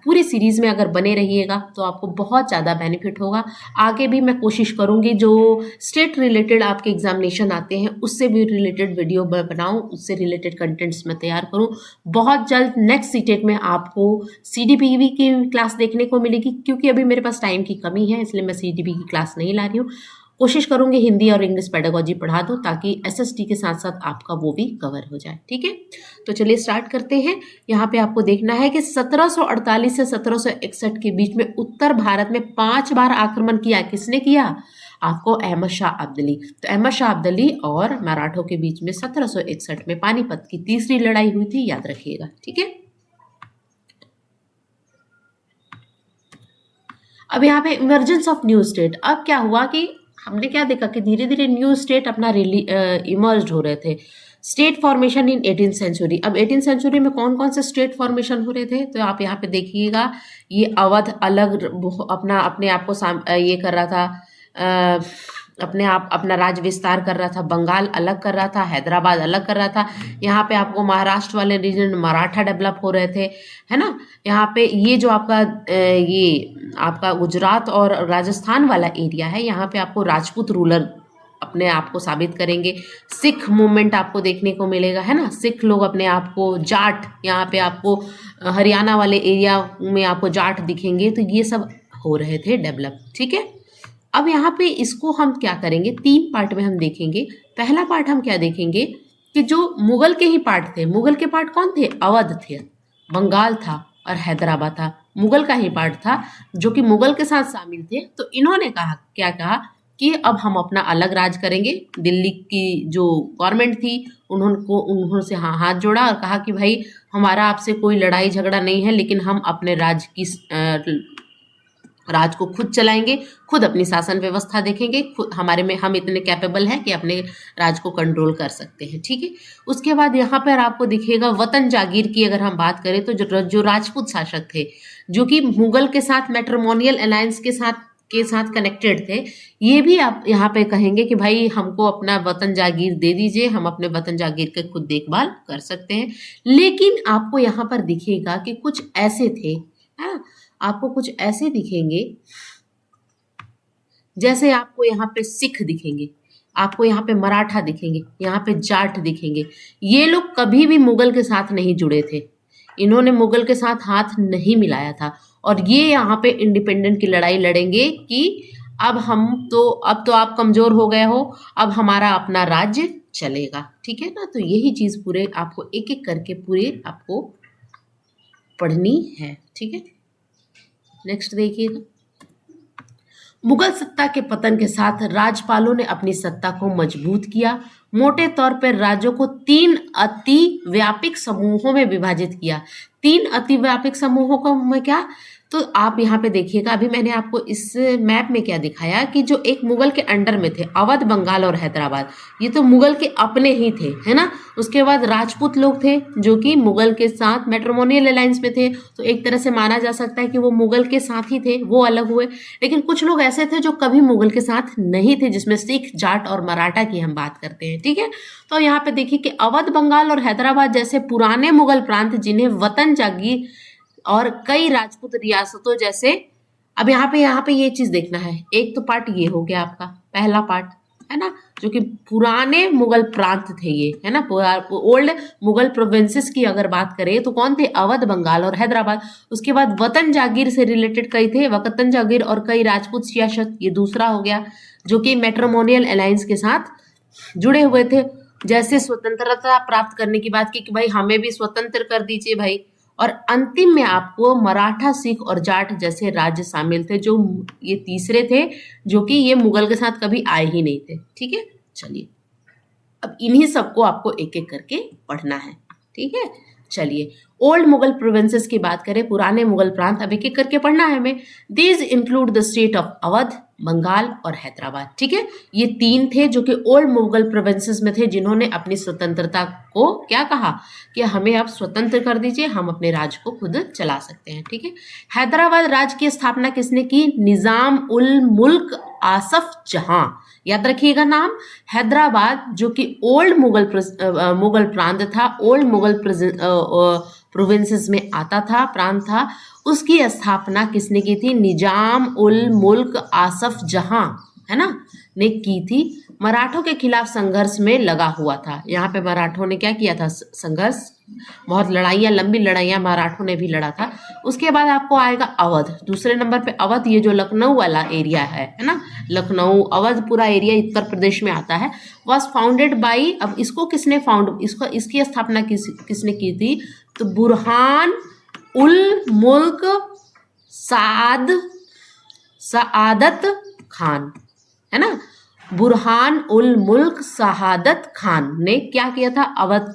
पूरी सीरीज़ में अगर बने रहिएगा तो आपको बहुत ज़्यादा बेनिफिट होगा। आगे भी मैं कोशिश करूँगी जो स्टेट रिलेटेड आपके एग्जामिनेशन आते हैं उससे भी रिलेटेड वीडियो मैं बनाऊँ, उससे रिलेटेड कंटेंट्स मैं तैयार करूँ। बहुत जल्द नेक्स्ट सीटेट में आपको CDPV की क्लास देखने को मिलेगी, क्योंकि अभी मेरे पास टाइम की कमी है इसलिए मैं CDP की क्लास नहीं ला रही हूँ। कोशिश करूँगी हिंदी और इंग्लिश पेडागोजी पढ़ा दूँ ताकि SST के साथ साथ आपका वो भी कवर हो जाए, ठीक है। तो चलिए स्टार्ट करते हैं। यहाँ पे आपको देखना है कि 1748 से 1761 के बीच में उत्तर भारत में 5 बार आक्रमण किया। किसने किया? आपको अहमद शाह अब्दाली। तो अहमद शाह अब्दाली और मराठों के बीच में 1761 में पानीपत की तीसरी लड़ाई हुई थी, याद रखिएगा, ठीक है। अब यहाँ पे इमरजेंस ऑफ न्यू स्टेट। अब क्या हुआ कि हमने क्या देखा कि धीरे धीरे न्यू स्टेट अपना इमर्ज हो रहे थे। State formation in 18th century. अब 18th सेंचुरी में कौन कौन से स्टेट फॉर्मेशन हो रहे थे तो आप यहाँ पे देखिएगा, ये अवध अलग अपने आप को ये कर रहा था, अपना राज्य विस्तार कर रहा था। बंगाल अलग कर रहा था, हैदराबाद अलग कर रहा था। यहाँ पे आपको महाराष्ट्र वाले रीजन मराठा डेवलप हो रहे थे, है ना। यहाँ पे ये जो आपका गुजरात और राजस्थान वाला एरिया है, यहाँ पे आपको राजपूत रूलर अपने आप को साबित करेंगे। सिख मूवमेंट आपको देखने को मिलेगा, है ना। सिख लोग अपने आप को, जाट, यहाँ पे आपको हरियाणा वाले एरिया में आपको जाट दिखेंगे। तो ये सब हो रहे थे डेवलप, ठीक है। अब यहाँ पे इसको हम क्या करेंगे, 3 पार्ट में हम देखेंगे। पहला पार्ट हम क्या देखेंगे कि जो मुगल के ही पार्ट थे, मुगल के पार्ट कौन थे? अवध थे, बंगाल था और हैदराबाद था, मुगल का ही पार्ट था जो कि मुगल के साथ शामिल थे। तो इन्होंने क्या कहा कि अब हम अपना अलग राज करेंगे। दिल्ली की जो गवर्नमेंट थी उन्होंने हाथ जोड़ा और कहा कि भाई हमारा आपसे कोई लड़ाई झगड़ा नहीं है, लेकिन हम अपने राज को खुद चलाएंगे, खुद अपनी शासन व्यवस्था देखेंगे, खुद हम इतने कैपेबल हैं कि अपने राज को कंट्रोल कर सकते हैं, ठीक है। उसके बाद यहाँ पर आपको दिखेगा वतन जागीर की अगर हम बात करें तो जो राजपूत शासक थे, जो कि मुगल के साथ मैट्रिमोनियल अलायंस के साथ कनेक्टेड थे, ये भी आप यहाँ पे कहेंगे कि भाई हमको अपना वतन जागीर दे दीजिए, हम अपने वतन जागीर के खुद देखभाल कर सकते हैं। लेकिन आपको यहाँ पर दिखेगा कि कुछ ऐसे थे, हाँ, आपको कुछ ऐसे दिखेंगे जैसे आपको यहाँ पे सिख दिखेंगे, आपको यहाँ पे मराठा दिखेंगे, यहाँ पे जाट दिखेंगे। ये लोग कभी भी मुगल के साथ नहीं जुड़े थे, इन्होंने मुगल के साथ हाथ नहीं मिलाया था और ये यहाँ पे इंडिपेंडेंट की लड़ाई लड़ेंगे कि अब तो आप कमजोर हो गए हो, अब हमारा अपना राज्य चलेगा, ठीक है ना। तो यही चीज पूरे आपको एक एक करके पूरे आपको पढ़नी है, ठीक है। नेक्स्ट देखिएगा। मुगल सत्ता के पतन के साथ राजपालों ने अपनी सत्ता को मजबूत किया। मोटे तौर पर राज्यों को 3 अति व्यापक समूहों में विभाजित किया। 3 अति व्यापक समूहों का में क्या, तो आप यहाँ पे देखिएगा, अभी मैंने आपको इस मैप में क्या दिखाया कि जो एक मुगल के अंडर में थे अवध, बंगाल और हैदराबाद, ये तो मुगल के अपने ही थे, है ना। उसके बाद राजपूत लोग थे जो कि मुगल के साथ मैट्रिमोनियल अलायंस में थे, तो एक तरह से माना जा सकता है कि वो मुगल के साथ ही थे, वो अलग हुए। लेकिन कुछ लोग ऐसे थे जो कभी मुगल के साथ नहीं थे, जिसमें सिख, जाट और मराठा की हम बात करते हैं, ठीक है। तो यहाँ पे देखिए कि अवध, बंगाल और हैदराबाद जैसे पुराने मुगल प्रांत, जिन्हें वतन जागीर और कई राजपूत रियासतों जैसे, अब यहाँ पे ये चीज देखना है। एक तो पार्ट ये हो गया आपका पहला पार्ट, है ना, जो कि पुराने मुगल प्रांत थे ये, है ना, ओल्ड मुगल प्रोविंसेस की अगर बात करें तो कौन थे, अवध, बंगाल और हैदराबाद। उसके बाद वतन जागीर से रिलेटेड कई थे, वतन जागीर और कई राजपूत सियासत, ये दूसरा हो गया, जो कि मैट्रिमोनियल अलायंस के साथ जुड़े हुए थे। जैसे स्वतंत्रता प्राप्त करने की बात की कि भाई हमें भी स्वतंत्र कर दीजिए भाई। और अंतिम में आपको मराठा, सिख और जाट जैसे राज्य शामिल थे, जो ये तीसरे थे, जो कि ये मुगल के साथ कभी आए ही नहीं थे। ठीक है, चलिए अब इन्हीं सबको आपको एक एक करके पढ़ना है। ठीक है, चलिए ओल्ड मुगल प्रोविंसेस की बात करें, पुराने मुगल प्रांत, अब एक एक करके पढ़ना है हमें। These include the state of Awadh, Bengal और हैदराबाद। ठीक है, ये तीन थे जो कि ओल्ड मुगल प्रोविंसेस में थे, जिन्होंने अपनी स्वतंत्रता को क्या कहा कि हमें आप स्वतंत्र कर दीजिए, हम अपने राज्य को खुद चला सकते हैं। ठीक है, हैदराबाद राज्य की स्थापना किसने की, निजाम उल मुल्क आसफ जहां। याद रखिएगा नाम, हैदराबाद जो कि ओल्ड मुगल प्रांत था, ओल्ड मुगल प्रोविंसेस में आता था, प्रांत था, उसकी स्थापना किसने की थी, निजाम उल मुल्क आसफ जहां, है ना, ने की थी। मराठों के खिलाफ संघर्ष में लगा हुआ था। यहाँ पे मराठों ने क्या किया था, संघर्ष, बहुत लड़ाइयाँ, लंबी लड़ाइयाँ मराठों ने भी लड़ा था। उसके बाद आपको आएगा अवध, दूसरे नंबर पे अवध, ये जो लखनऊ वाला एरिया है ना, लखनऊ अवध पूरा एरिया उत्तर प्रदेश में आता है। वॉज फाउंडेड बाई, अब इसको किसने इसकी स्थापना किसने की थी, तो बुरहान उल मुल्क सआदत खान, है ना, बुरहान उल मुल्क शहादत खान ने क्या किया था, अवध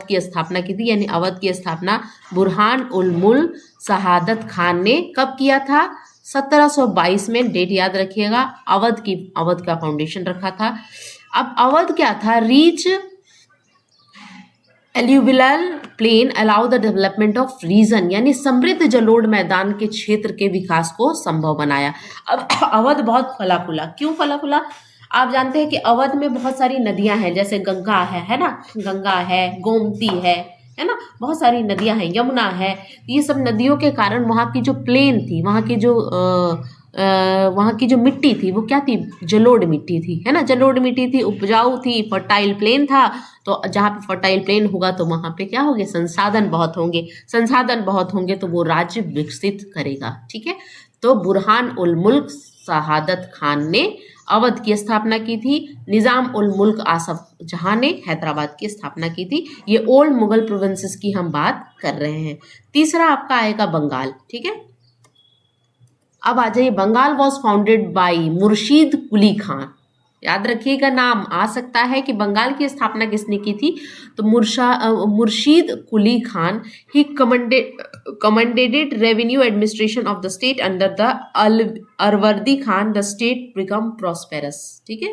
की स्थापना की थी। यानी अवध की स्थापना बुरहान उल मुल्क शहादत खान ने कब किया था, 1722 में, डेट याद रखिएगा। अवध का फाउंडेशन रखा था। अब अवध क्या था, rich alluvial plain allow the development of region, यानी समृद्ध जलोढ़ मैदान के क्षेत्र के विकास को संभव बनाया। अब अवध बहुत फला फूला, क्यों फला फूला, आप जानते हैं कि अवध में बहुत सारी नदियां हैं, जैसे गंगा है ना, गंगा है, गोमती है ना, बहुत सारी नदियां हैं, यमुना है। ये सब नदियों के कारण वहाँ की जो प्लेन थी, वहाँ की जो मिट्टी थी वो क्या थी, जलोढ़ मिट्टी थी, है ना, जलोढ़ मिट्टी थी, उपजाऊ थी, फर्टाइल प्लेन था। तो जहाँ पे फर्टाइल प्लेन होगा तो वहाँ पे क्या होंगे, संसाधन बहुत होंगे, तो वो राज्य विकसित करेगा। ठीक है, तो बुरहान उल मुल्क शहादत खान ने अवध की स्थापना की थी, निजाम उल मुल्क आसफ जहां ने हैदराबाद की स्थापना की थी। ये ओल्ड मुगल प्रोविंसेस की हम बात कर रहे हैं। तीसरा आपका आएगा बंगाल। ठीक है, अब आ जाइए, Bengal was founded by Murshid Quli Khan. याद रखिएगा, नाम आ सकता है कि बंगाल की स्थापना किसने की थी, तो Murshid Quli Khan. He commanded revenue administration of the state under the Alivardi Khan, the state become prosperous. ठीक है,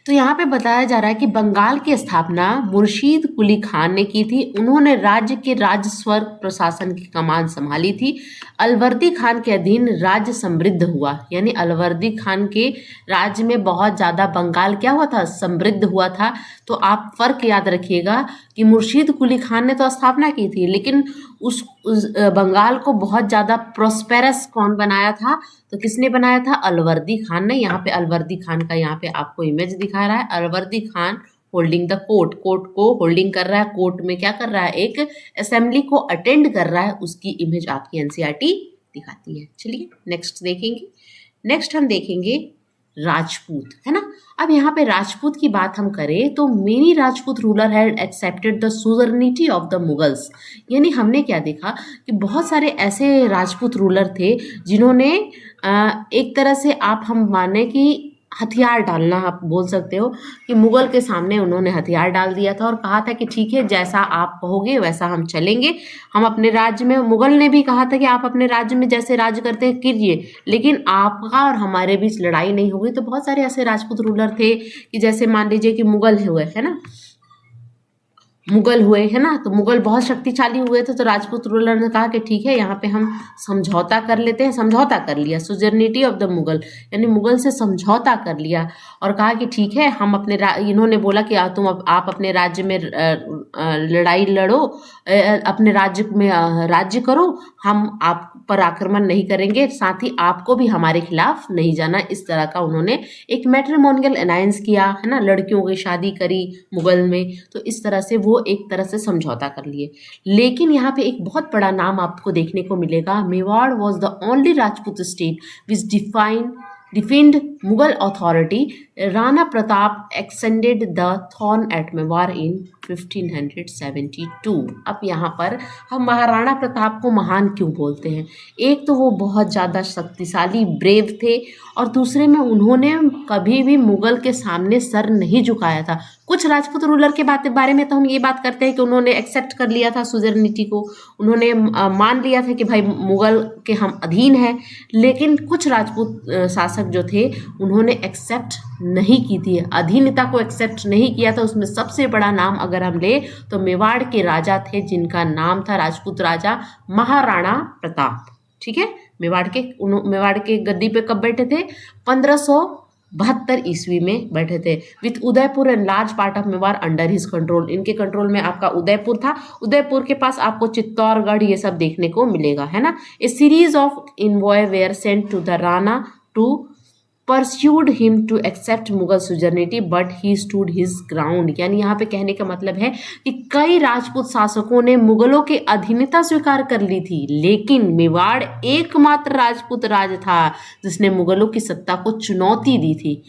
तो यहाँ पे बताया जा रहा है कि बंगाल की स्थापना मुर्शीद कुली खान ने की थी। उन्होंने राज्य के राजस्व प्रशासन की कमान संभाली थी। अलवर्दी खान के अधीन राज्य समृद्ध हुआ, यानी अलवर्दी खान के राज्य में बहुत ज़्यादा बंगाल क्या हुआ था, समृद्ध हुआ था। तो आप फर्क याद रखिएगा कि मुर्शीद कुली खान ने तो स्थापना की थी, लेकिन उस बंगाल को बहुत ज़्यादा प्रोस्पेरस कौन बनाया था, तो किसने बनाया था, अलवर्दी खान ने। यहाँ पे अलवर्दी खान का यहाँ पे आपको इमेज दिखा रहा है, Alivardi Khan holding the court को होल्डिंग कर रहा है, कोर्ट में क्या कर रहा है, एक असेंबली को अटेंड कर रहा है, उसकी इमेज आपकी एनसीईआरटी दिखाती है। चलिए नेक्स्ट देखेंगे, नेक्स्ट हम देखेंगे राजपूत, है ना। अब यहाँ पे राजपूत की बात हम करें तो many Rajput ruler had accepted the suzerainty of the Mughals, यानी हमने क्या देखा कि बहुत सारे ऐसे राजपूत रूलर थे जिन्होंने एक तरह से आप हम माने कि हथियार डालना, आप बोल सकते हो कि मुगल के सामने उन्होंने हथियार डाल दिया था और कहा था कि ठीक है, जैसा आप कहोगे वैसा हम चलेंगे, हम अपने राज्य में, मुगल ने भी कहा था कि आप अपने राज्य में जैसे राज्य करते हैं कीजिए, लेकिन आपका और हमारे बीच लड़ाई नहीं होगी। तो बहुत सारे ऐसे राजपूत रूलर थे कि जैसे मान लीजिए कि मुगल हुए, है ना, मुगल हुए, है ना। तो मुगल बहुत शक्तिशाली हुए थे, तो राजपूत रूलर ने कहा कि ठीक है, यहाँ पे हम समझौता कर लेते हैं। समझौता कर लिया, सुजर्निटी ऑफ द मुगल, यानी मुगल से समझौता कर लिया और कहा कि ठीक है, हम अपने इन्होंने बोला कि आप अपने राज्य में लड़ाई लड़ो, अपने राज्य में राज्य करो, हम आप पर आक्रमण नहीं करेंगे, साथ ही आपको भी हमारे खिलाफ नहीं जाना। इस तरह का उन्होंने एक मैट्रिमोनियल अलायंस किया, है ना, लड़कियों की शादी करी मुगल में। तो इस तरह से वो एक तरह से समझौता कर लिए। लेकिन यहाँ पे एक बहुत बड़ा नाम आपको देखने को मिलेगा। Mewar was the only Rajput state which defend Mughal authority. Rana Pratap extended the throne at Mewar in 1572। अब यहाँ पर हम महाराणा प्रताप को महान क्यों बोलते हैं? एक तो वो बहुत ज़्यादा शक्तिशाली ब्रेव थे, और दूसरे में उन्होंने कभी भी मुगल के सामने सर नहीं झुकाया था। कुछ राजपूत रूलर के बारे में तो हम ये बात करते हैं कि उन्होंने एक्सेप्ट कर लिया था सुजर्निटी को, उन्होंने मान लिया था कि भाई मुगल के हम अधीन हैं। लेकिन कुछ राजपूत शासक जो थे उन्होंने एक्सेप्ट नहीं की थी, अधीनता को एक्सेप्ट नहीं किया था। उसमें सबसे बड़ा नाम अगर हम ले तो मेवाड़ के राजा थे, जिनका नाम था राजपूत राजा महाराणा प्रताप। ठीक है, मेवाड़ के गद्दी पे कब बैठे थे? 1572 ईस्वी में बैठे थे। With Udaipur and large part of Mewar under his control. इनके कंट्रोल में आपका उदयपुर था, उदयपुर के पास आपको चित्तौड़गढ़ ये सब देखने को मिलेगा, है ना। A series of envoy were sent to the Rana to persuade him to accept Mughal suzerainty but he stood his ground. यानी यहाँ पे कहने का मतलब है कि कई राजपूत शासकों ने मुगलों की अधीनता स्वीकार कर ली थी, लेकिन मेवाड़ एकमात्र राजपूत राज था जिसने मुगलों की सत्ता को चुनौती दी थी।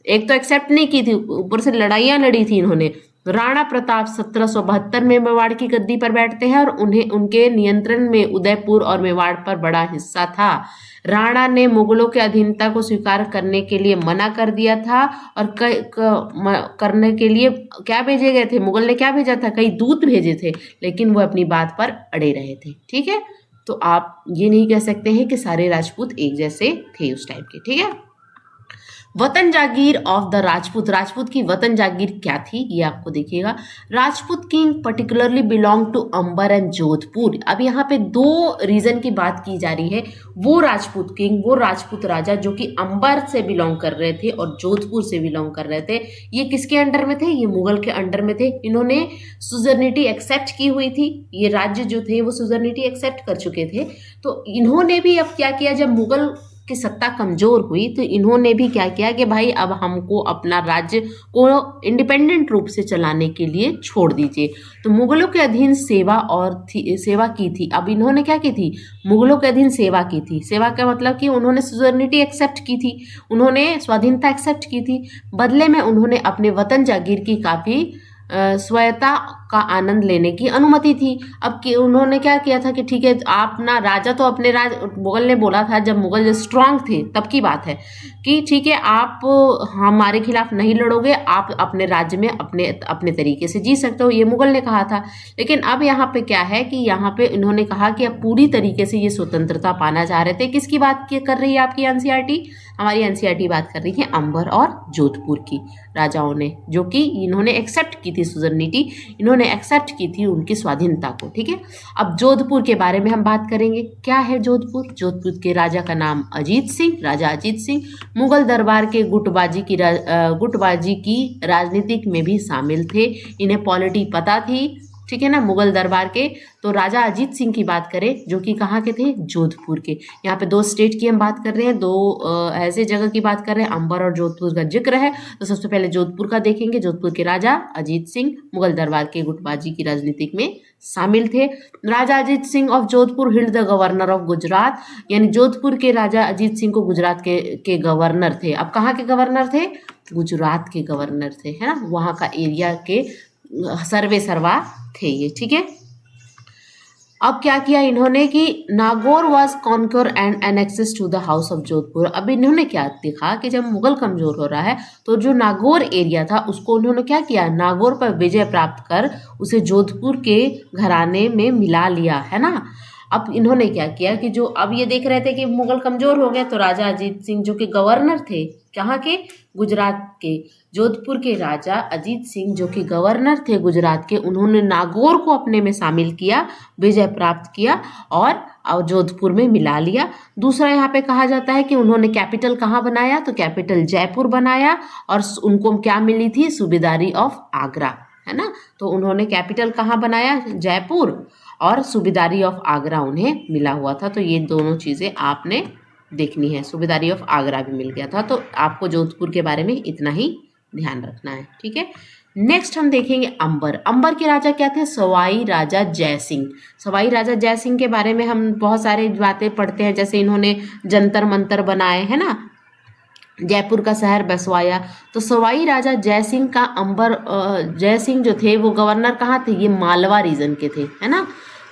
एक तो एक्सेप्ट नहीं की थी, ऊपर से लड़ाइयाँ लड़ी थी इन्होंने। राणा प्रताप 1772 में मेवाड़ की गद्दी पर बैठते हैं और उन्हें उनके नियंत्रण में उदयपुर और मेवाड़ पर बड़ा हिस्सा था। राणा ने मुगलों के अधीनता को स्वीकार करने के लिए मना कर दिया था, और करने के लिए क्या भेजे गए थे? मुगल ने क्या भेजा था? कई दूत भेजे थे, लेकिन वो अपनी बात पर अड़े रहे थे। ठीक है, तो आप ये नहीं कह सकते हैं कि सारे राजपूत एक जैसे थे उस टाइम के। ठीक है, वतन जागीर ऑफ द राजपूत। राजपूत की वतन जागीर क्या थी ये आपको देखिएगा। Rajput king particularly belong to Amber and Jodhpur. अब यहाँ पे दो रीजन की बात की जा रही है। वो राजपूत किंग, वो राजपूत राजा जो कि अंबर से बिलोंग कर रहे थे और जोधपुर से बिलोंग कर रहे थे, ये किसके अंडर में थे? ये मुगल के अंडर में थे। इन्होंने सुजर्निटी एक्सेप्ट की हुई थी, ये राज्य जो थे वो सुजर्निटी एक्सेप्ट कर चुके थे। तो इन्होंने भी अब क्या किया, जब मुगल की सत्ता कमजोर हुई तो इन्होंने भी क्या किया कि भाई अब हमको अपना राज्य को इंडिपेंडेंट रूप से चलाने के लिए छोड़ दीजिए। तो मुगलों के अधीन सेवा की थी। अब इन्होंने क्या की थी? मुगलों के अधीन सेवा की थी। सेवा का मतलब कि उन्होंने सुजर्निटी एक्सेप्ट की थी, उन्होंने स्वाधीनता एक्सेप्ट की थी। बदले में उन्होंने अपने वतन जागीर की काफ़ी स्वायत्ता का आनंद लेने की अनुमति थी। अब कि उन्होंने क्या किया था कि ठीक है, आप ना राजा तो अपने मुगल ने बोला था, जब मुगल स्ट्रांग थे तब की बात है, कि ठीक है आप हमारे खिलाफ नहीं लड़ोगे, आप अपने राज्य में अपने अपने तरीके से जी सकते हो, ये मुगल ने कहा था। लेकिन अब यहाँ पे क्या है कि यहाँ पे इन्होंने कहा कि अब पूरी तरीके से ये स्वतंत्रता पाना चाह रहे थे। किसकी बात कर रही है आपकी एनसीईआरटी? हमारी एनसीईआरटी बात कर रही है अंबर और जोधपुर की राजाओं ने, जो कि इन्होंने एक्सेप्ट की थी सुजर्निटी, इन्होंने एक्सेप्ट की थी उनकी स्वाधीनता को। ठीक है, अब जोधपुर के बारे में हम बात करेंगे। क्या है जोधपुर? जोधपुर के राजा का नाम अजीत सिंह, राजा अजीत सिंह मुगल दरबार के गुटबाजी की राजनीतिक में भी शामिल थे। इन्हें पॉलिटी पता थी, ठीक है ना, मुगल दरबार के। तो राजा अजीत सिंह की बात करें, जो कि कहाँ के थे? जोधपुर के। यहाँ पे दो स्टेट की हम बात कर रहे हैं, दो ऐसे जगह की बात कर रहे हैं, अंबर और जोधपुर का जिक्र है। तो सबसे पहले जोधपुर का देखेंगे। जोधपुर के राजा अजीत सिंह मुगल दरबार के गुटबाजी की राजनीतिक में शामिल थे। Raja Ajit Singh of Jodhpur held the governor of Gujarat, यानी जोधपुर के राजा अजीत सिंह को गुजरात के गवर्नर थे। अब कहाँ के गवर्नर थे? गुजरात के गवर्नर थे, है ना, वहाँ का एरिया के सर्वे सर्वा थे ये। ठीक है, अब क्या किया इन्होंने कि Nagaur was conquer and annexes to the house of Jodhpur. अब इन्होंने क्या देखा कि जब मुगल कमजोर हो रहा है तो जो नागौर एरिया था उसको उन्होंने क्या किया? नागौर पर विजय प्राप्त कर उसे जोधपुर के घराने में मिला लिया, है ना। अब इन्होंने क्या किया कि जो अब ये देख रहे थे कि मुगल कमजोर हो गए, तो राजा अजीत सिंह जो कि गवर्नर थे, कहाँ के, गुजरात के, जोधपुर के राजा अजीत सिंह जो कि गवर्नर थे गुजरात के, उन्होंने नागौर को अपने में शामिल किया, विजय प्राप्त किया और जोधपुर में मिला लिया। दूसरा यहाँ पे कहा जाता है कि उन्होंने कैपिटल कहाँ बनाया, तो कैपिटल जयपुर बनाया, और उनको क्या मिली थी, सूबेदारी ऑफ आगरा, है ना। तो उन्होंने कैपिटल कहाँ बनाया, जयपुर, और सूबेदारी ऑफ आगरा उन्हें मिला हुआ था। तो ये दोनों चीज़ें आपने देखनी है, सूबेदारी ऑफ आगरा भी मिल गया था। तो आपको जोधपुर के बारे में इतना ही ध्यान रखना है, ठीक है। नेक्स्ट हम देखेंगे अंबर। अंबर के राजा क्या थे, सवाई राजा जय सिंह। सवाई राजा जय सिंह के बारे में हम बहुत सारी बातें पढ़ते हैं, जैसे इन्होंने जंतर मंतर बनाए, है ना, जयपुर का शहर बसवाया। तो सवाई राजा जय सिंह का अंबर जय सिंह जो थे वो गवर्नर कहाँ थे, ये मालवा रीजन के थे, है ना।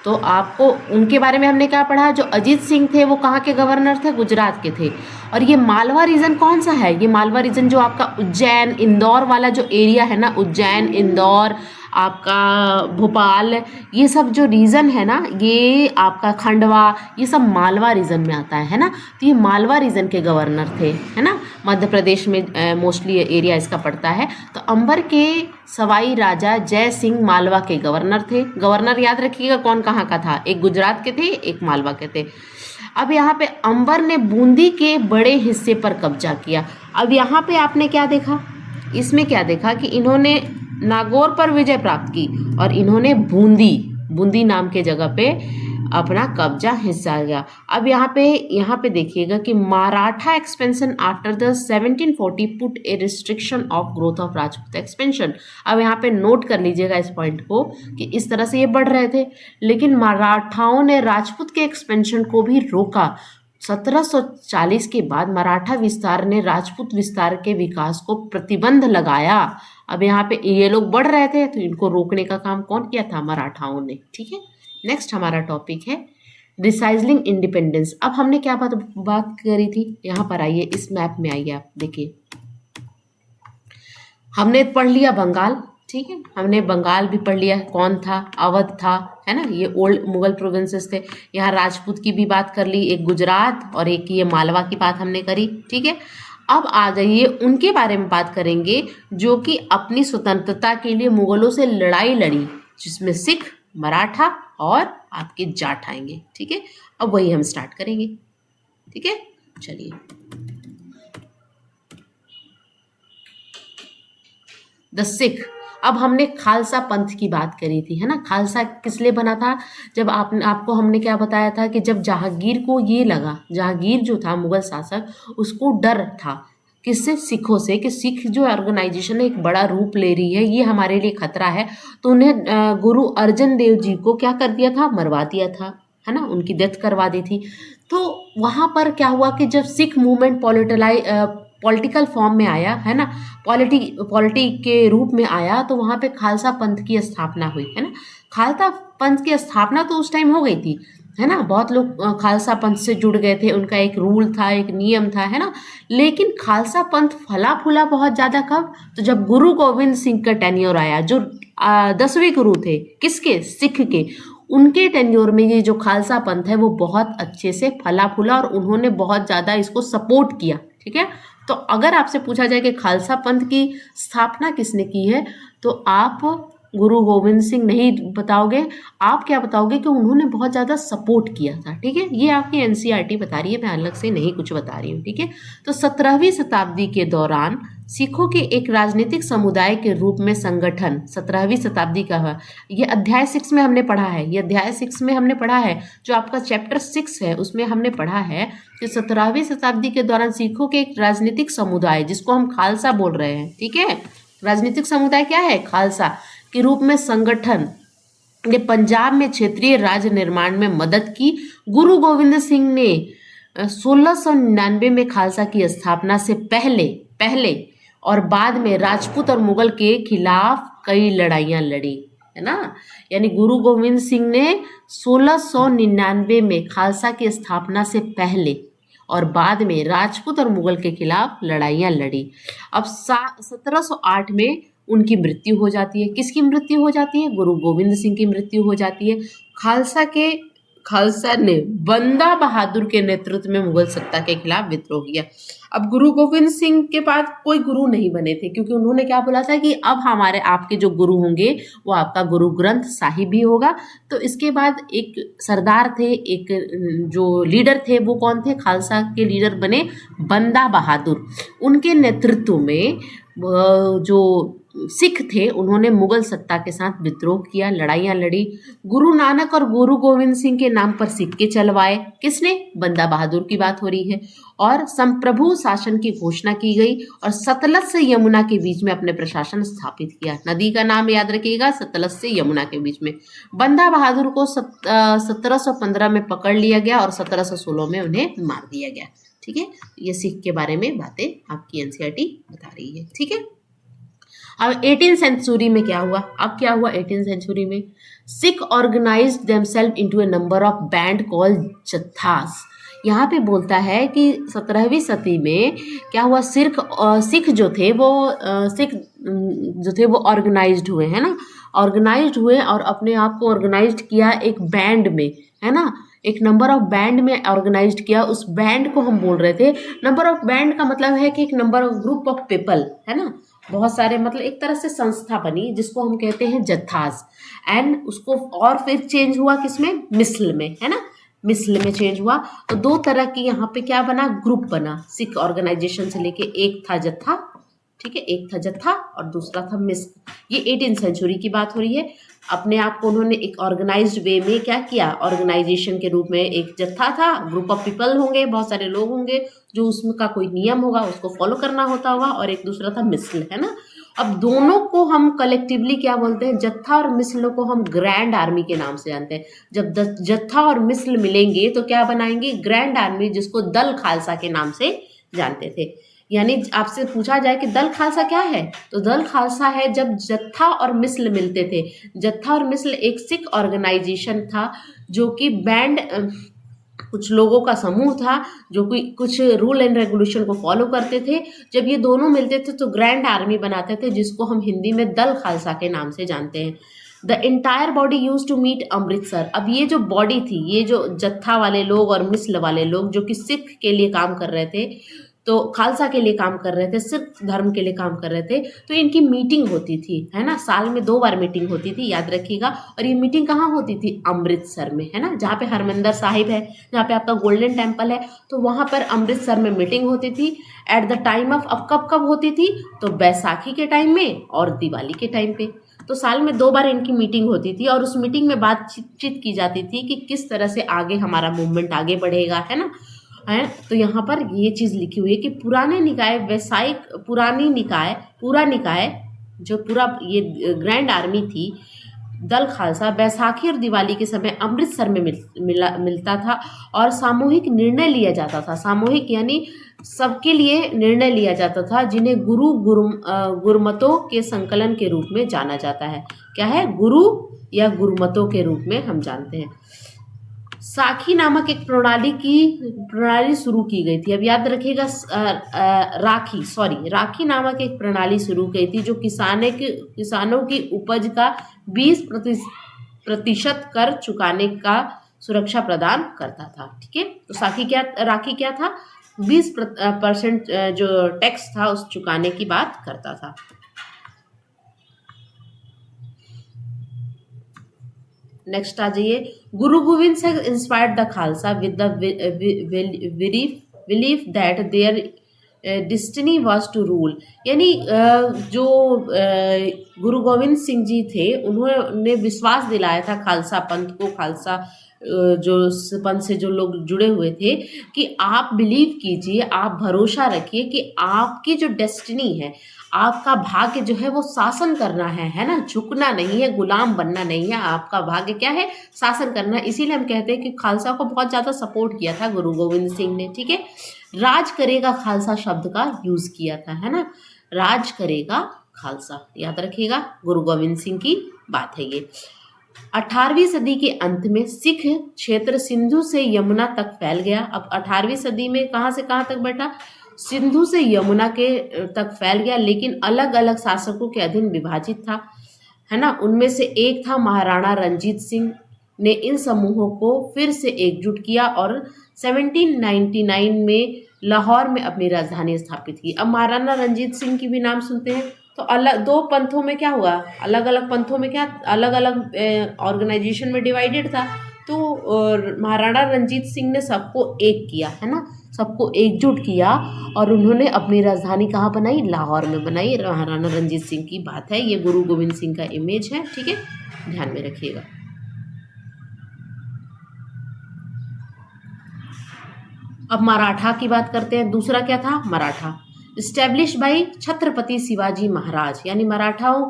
तो आपको उनके बारे में हमने क्या पढ़ा, जो अजीत सिंह थे वो कहाँ के गवर्नर थे, गुजरात के थे। और ये मालवा रीजन कौन सा है, ये मालवा रीजन जो आपका उज्जैन इंदौर वाला जो एरिया है ना, उज्जैन इंदौर आपका भोपाल, ये सब जो रीजन है ना, ये आपका खंडवा, ये सब मालवा रीजन में आता है ना। तो ये मालवा रीजन के गवर्नर थे, है ना, मध्य प्रदेश में मोस्टली एरिया इसका पड़ता है। तो अंबर के सवाई राजा जय सिंह मालवा के गवर्नर थे। गवर्नर याद रखिएगा कौन कहाँ का था, एक गुजरात के थे, एक मालवा के थे। अब यहाँ पे अंबर ने बूंदी के बड़े हिस्से पर कब्जा किया। अब यहाँ पे आपने क्या देखा, इसमें क्या देखा कि इन्होंने नागौर पर विजय प्राप्त की और इन्होंने बूंदी नाम के जगह पे अपना कब्जा हिस्सा गया। अब यहाँ पे देखिएगा कि Maratha expansion after the 1740 put A restriction of growth of Rajput expansion. अब यहाँ पे नोट कर लीजिएगा इस पॉइंट को कि इस तरह से ये बढ़ रहे थे, लेकिन मराठाओं ने राजपूत के एक्सपेंशन को भी रोका। 1740 के बाद मराठा विस्तार ने राजपूत विस्तार के विकास को प्रतिबंध लगाया। अब यहाँ पे ये लोग बढ़ रहे थे तो इनको रोकने का काम कौन किया था, मराठाओं ने, ठीक है। नेक्स्ट हमारा टॉपिक है रिसाइजलिंग इंडिपेंडेंस। अब हमने क्या बात करी थी, यहाँ पर आइए, इस मैप में आइए, आप देखिए, हमने पढ़ लिया बंगाल, ठीक है, हमने बंगाल भी पढ़ लिया, कौन था, अवध था, है ना, ये ओल्ड मुगल प्रोविंसेस थे। यहाँ राजपूत की भी बात कर ली, एक गुजरात और एक ये मालवा की बात हमने करी, ठीक है। अब आ जाइए उनके बारे में बात करेंगे जो कि अपनी स्वतंत्रता के लिए मुगलों से लड़ाई लड़ी, जिसमें सिख, मराठा और आपके जाट आएंगे, ठीक है। अब वही हम स्टार्ट करेंगे, ठीक है, चलिए। द सिख। अब हमने खालसा पंथ की बात करी थी, है ना। खालसा किस लिए बना था, जब आपको हमने क्या बताया था कि जब जहांगीर को ये लगा, जहांगीर जो था मुगल शासक, उसको डर था किससे, सिखों से, कि सिख जो ऑर्गेनाइजेशन है एक बड़ा रूप ले रही है, ये हमारे लिए खतरा है। तो उन्हें गुरु अर्जन देव जी को क्या कर दिया था, मरवा दिया था, है ना, उनकी डेथ करवा दी थी। तो वहाँ पर क्या हुआ कि जब सिख मूवमेंट पॉलिटिकल फॉर्म में आया, है ना, पॉलिटी के रूप में आया, तो वहाँ पे खालसा पंथ की स्थापना हुई, है ना। खालसा पंथ की स्थापना तो उस टाइम हो गई थी, है ना, बहुत लोग खालसा पंथ से जुड़ गए थे, उनका एक रूल था, एक नियम था, है ना। लेकिन खालसा पंथ फला फूला बहुत ज़्यादा कब, तो जब गुरु गोविंद सिंह का टेन्योर आया, जो 10वें गुरु थे, किसके, सिख के, उनके टेन्योर में ये जो खालसा पंथ है वो बहुत अच्छे से फला फूला और उन्होंने बहुत ज़्यादा इसको सपोर्ट किया, ठीक है। तो अगर आपसे पूछा जाए कि खालसा पंथ की स्थापना किसने की है, तो आप गुरु गोविंद सिंह नहीं बताओगे, आप क्या बताओगे कि उन्होंने बहुत ज़्यादा सपोर्ट किया था, ठीक है। ये आपकी एनसीईआरटी बता रही है, मैं अलग से नहीं कुछ बता रही हूँ, ठीक है। तो 17वीं शताब्दी के दौरान सिखों के एक राजनीतिक समुदाय के रूप में संगठन, 17वीं शताब्दी का है, ये अध्याय 6 में हमने पढ़ा है, ये अध्याय 6 में हमने पढ़ा है, जो आपका चैप्टर 6 है उसमें हमने पढ़ा है कि 17वीं शताब्दी के दौरान सिखों के एक राजनीतिक समुदाय, जिसको हम खालसा बोल रहे हैं, ठीक है, राजनीतिक समुदाय क्या है, खालसा के रूप में संगठन ने पंजाब में क्षेत्रीय राज्य निर्माण में मदद की। गुरु गोविंद सिंह ने 1699 में खालसा की स्थापना से पहले और बाद में राजपूत और मुगल के खिलाफ कई लड़ाइयाँ लड़ी, है ना। यानी गुरु गोविंद सिंह ने 1699 में खालसा की स्थापना से पहले और बाद में राजपूत और मुगल के खिलाफ लड़ाइयाँ लड़ी। अब 1708 में उनकी मृत्यु हो जाती है। किसकी मृत्यु हो जाती है, गुरु गोविंद सिंह की मृत्यु हो जाती है। खालसा के खालसा ने बंदा बहादुर के नेतृत्व में मुगल सत्ता के खिलाफ विद्रोह किया। अब गुरु गोविंद सिंह के बाद कोई गुरु नहीं बने थे, क्योंकि उन्होंने क्या बोला था कि अब हमारे आपके जो गुरु होंगे वो आपका गुरु ग्रंथ साहिब भी होगा। तो इसके बाद एक सरदार थे, एक जो लीडर थे वो कौन थे, खालसा के लीडर बने बंदा बहादुर। उनके नेतृत्व में जो सिख थे उन्होंने मुगल सत्ता के साथ विद्रोह किया, लड़ाइयाँ लड़ी। गुरु नानक और गुरु गोविंद सिंह के नाम पर सिक्के चलवाए, किसने, बंदा बहादुर की बात हो रही है। और संप्रभु शासन की घोषणा की गई और सतलज से यमुना के बीच में अपने प्रशासन स्थापित किया। नदी का नाम याद रखिएगा, सतलज से यमुना के बीच में। बंदा बहादुर को 1715 में पकड़ लिया गया और 1716 में उन्हें मार दिया गया। ठीक है, ये सिख के बारे में बातें आपकी एनसीईआरटी बता रही है। ठीक है, अब 18th सेंचुरी में क्या हुआ, अब क्या हुआ 18th सेंचुरी में, Sikh organised themselves into a number of band called jathas. यहाँ पे बोलता है कि 17वीं सदी में क्या हुआ, सिख जो थे वो ऑर्गेनाइज्ड हुए, है ना, ऑर्गेनाइज्ड हुए और अपने आप को ऑर्गेनाइज्ड किया एक बैंड में, है ना, एक नंबर ऑफ बैंड में ऑर्गेनाइज्ड किया। उस बैंड को हम बोल रहे थे, नंबर ऑफ बैंड का मतलब है कि एक number of group of people, है ना, बहुत सारे, मतलब एक तरह से संस्था बनी जिसको हम कहते हैं जत्थास। एंड उसको और फिर चेंज हुआ किसमें, मिस्ल में, है ना, मिस्ल में चेंज हुआ। तो दो तरह की यहाँ पे क्या बना, ग्रुप बना सिख ऑर्गेनाइजेशन से लेके, एक था जत्था, ठीक है, एक था जत्था और दूसरा था मिस्ल। ये 18th सेंचुरी की बात हो रही है। अपने आप को उन्होंने एक ऑर्गेनाइज्ड वे में क्या किया, ऑर्गेनाइजेशन के रूप में, एक जत्था था, ग्रुप ऑफ पीपल होंगे, बहुत सारे लोग होंगे जो उसमें का कोई नियम होगा उसको फॉलो करना होता होगा, और एक दूसरा था मिस्ल, है ना। अब दोनों को हम कलेक्टिवली क्या बोलते हैं, जत्था और मिस्ल को हम ग्रैंड आर्मी के नाम से जानते हैं। जब जत्था और मिस्ल मिलेंगे तो क्या बनाएंगे, ग्रैंड आर्मी, जिसको दल खालसा के नाम से जानते थे। यानी आपसे पूछा जाए कि दल खालसा क्या है, तो दल खालसा है जब जत्था और मिस्ल मिलते थे। जत्था और मिस्ल एक सिख ऑर्गेनाइजेशन था जो कि बैंड, कुछ लोगों का समूह था जो कि कुछ रूल एंड रेगुलेशन को फॉलो करते थे। जब ये दोनों मिलते थे तो ग्रैंड आर्मी बनाते थे, जिसको हम हिंदी में दल खालसा के नाम से जानते हैं। The entire body use to meet Amritsar. अब ये जो बॉडी थी, ये जो जत्था वाले लोग और मिस्ल वाले लोग जो कि सिख के लिए काम कर रहे थे, तो खालसा के लिए काम कर रहे थे, सिख धर्म के लिए काम कर रहे थे, तो इनकी मीटिंग होती थी, है ना, साल में 2 बार मीटिंग होती थी, याद रखिएगा। और ये मीटिंग कहाँ होती थी, अमृतसर में, है ना, जहाँ पे हरमंदिर साहिब है, जहाँ पे आपका गोल्डन टेम्पल है, तो वहाँ पर अमृतसर में मीटिंग होती थी एट द टाइम ऑफ। अब कब कब होती थी, तो बैसाखी के टाइम में और दिवाली के टाइम पे। तो साल में 2 बार इनकी मीटिंग होती थी और उस मीटिंग में बातचीत की जाती थी कि किस तरह से आगे हमारा मूवमेंट आगे बढ़ेगा, है ना, है। तो यहाँ पर ये चीज़ लिखी हुई है कि पुराने निकाय वैसायिक, पूरा निकाय जो पूरा ये ग्रैंड आर्मी थी, दल खालसा, बैसाखी और दिवाली के समय अमृतसर में मिलता था और सामूहिक निर्णय लिया जाता था। सामूहिक यानी सबके लिए निर्णय लिया जाता था, जिन्हें गुरुमतों के संकलन के रूप में जाना जाता है। क्या है, गुरु या गुरुमतों के रूप में हम जानते हैं। साखी नामक एक प्रणाली शुरू की गई थी। अब याद रखिएगा, राखी नामक एक प्रणाली शुरू की थी जो किसानों की उपज का 20% कर चुकाने का सुरक्षा प्रदान करता था। ठीक है, तो राखी क्या था, 20% जो टैक्स था उस चुकाने की बात करता था। नेक्स्ट आ जाइए, Guru Gobind Singh inspired the Khalsa with the belief that their destiny was to rule. यानी जो गुरु गोविंद सिंह जी थे उन्होंने विश्वास दिलाया था खालसा पंथ को, खालसा जो पंथ से जो लोग जुड़े हुए थे, कि आप बिलीव कीजिए, आप भरोसा रखिए कि आपकी जो डेस्टिनी है, आपका भाग्य जो है वो शासन करना है ना, झुकना नहीं है, गुलाम बनना नहीं है। आपका भाग्य क्या है, शासन करना है। इसीलिए हम कहते हैं कि खालसा को बहुत ज़्यादा सपोर्ट किया था गुरु गोविंद सिंह ने। ठीक है, राज करेगा खालसा शब्द का यूज किया था, है ना, राज करेगा खालसा, याद रखिएगा, गुरु गोविंद सिंह की बात है ये। 18वीं सदी के अंत में सिख क्षेत्र सिंधु से यमुना तक फैल गया। अब 18वीं सदी में कहाँ से कहाँ तक बैठा, सिंधु से यमुना के तक फैल गया, लेकिन अलग अलग शासकों के अधीन विभाजित था, है ना। उनमें से एक था महाराणा रंजीत सिंह, ने इन समूहों को फिर से एकजुट किया और 1799 में लाहौर में अपनी राजधानी स्थापित की। अब महाराणा रंजीत सिंह की भी नाम सुनते हैं तो अलग दो पंथों में क्या हुआ, अलग अलग पंथों में क्या अलग अलग ऑर्गेनाइजेशन में डिवाइडेड था। तो महाराणा रंजीत सिंह ने सबको एक किया, है ना, सबको एकजुट किया और उन्होंने अपनी राजधानी कहाँ बनाई, लाहौर में बनाई। महाराणा रंजीत सिंह की बात है, ये गुरु गोविंद सिंह का इमेज है, ठीक है, ध्यान में रखिएगा। अब मराठा की बात करते हैं। दूसरा क्या था, मराठा, इस्टेब्लिश बाई छत्रपति शिवाजी महाराज, यानी मराठाओं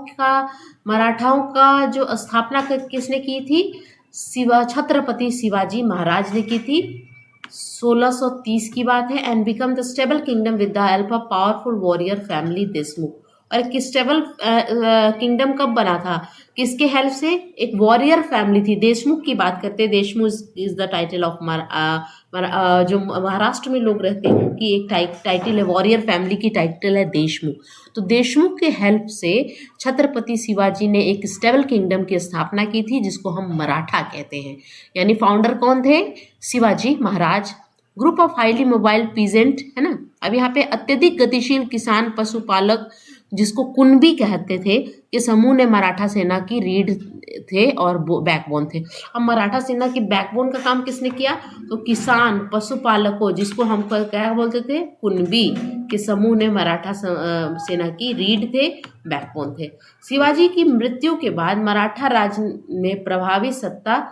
का जो स्थापना किसने की थी, छत्रपति शिवाजी महाराज ने की थी। 1630 की बात है। And become the stable kingdom with the help of powerful warrior family Deshmukh. और एक स्टेबल किंगडम कब बना था, किसके हेल्प से, एक वॉरियर फैमिली थी, देशमुख की बात करते हैं। Deshmukh is the title of जो महाराष्ट्र में लोग रहते हैं उनकी एक टाइटल है, वॉरियर फैमिली की टाइटल है देशमुख। तो देशमुख के हेल्प से छत्रपति शिवाजी ने एक स्टेबल किंगडम की स्थापना की थी जिसको हम मराठा कहते हैं। यानी फाउंडर कौन थे, Shivaji Maharaj. Group of highly mobile peasant, है ना। अब यहाँ पे अत्यधिक गतिशील किसान पशुपालक जिसको कुणबी कहते थे, के समूह ने मराठा सेना की रीढ़ थे और बैकबोन थे। अब मराठा सेना की बैकबोन का काम किसने किया, तो किसान पशुपालकों, जिसको हम क्या बोलते थे, कुणबी के समूह ने मराठा सेना की रीढ़ थे, बैकबोन थे। शिवाजी की मृत्यु के बाद मराठा राज में प्रभावी सत्ता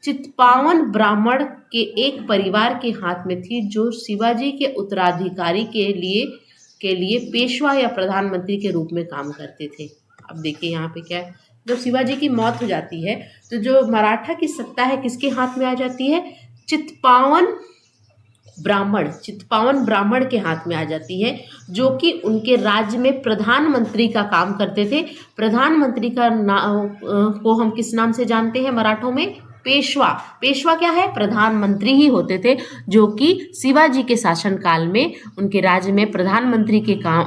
चित्पावन ब्राह्मण के एक परिवार के हाथ में थी, जो शिवाजी के उत्तराधिकारी के लिए पेशवा या प्रधानमंत्री के रूप में काम करते थे। अब देखिए यहाँ पे क्या है, जब शिवाजी की मौत हो जाती है तो जो मराठा की सत्ता है किसके हाथ में आ जाती है, चित्पावन ब्राह्मण के हाथ में आ जाती है, जो कि उनके राज्य में प्रधानमंत्री का काम करते थे। प्रधानमंत्री का को हम किस नाम से जानते हैं मराठों में, पेशवा क्या है, प्रधानमंत्री ही होते थे, जो कि शिवाजी के शासनकाल में उनके राज्य में प्रधानमंत्री के काम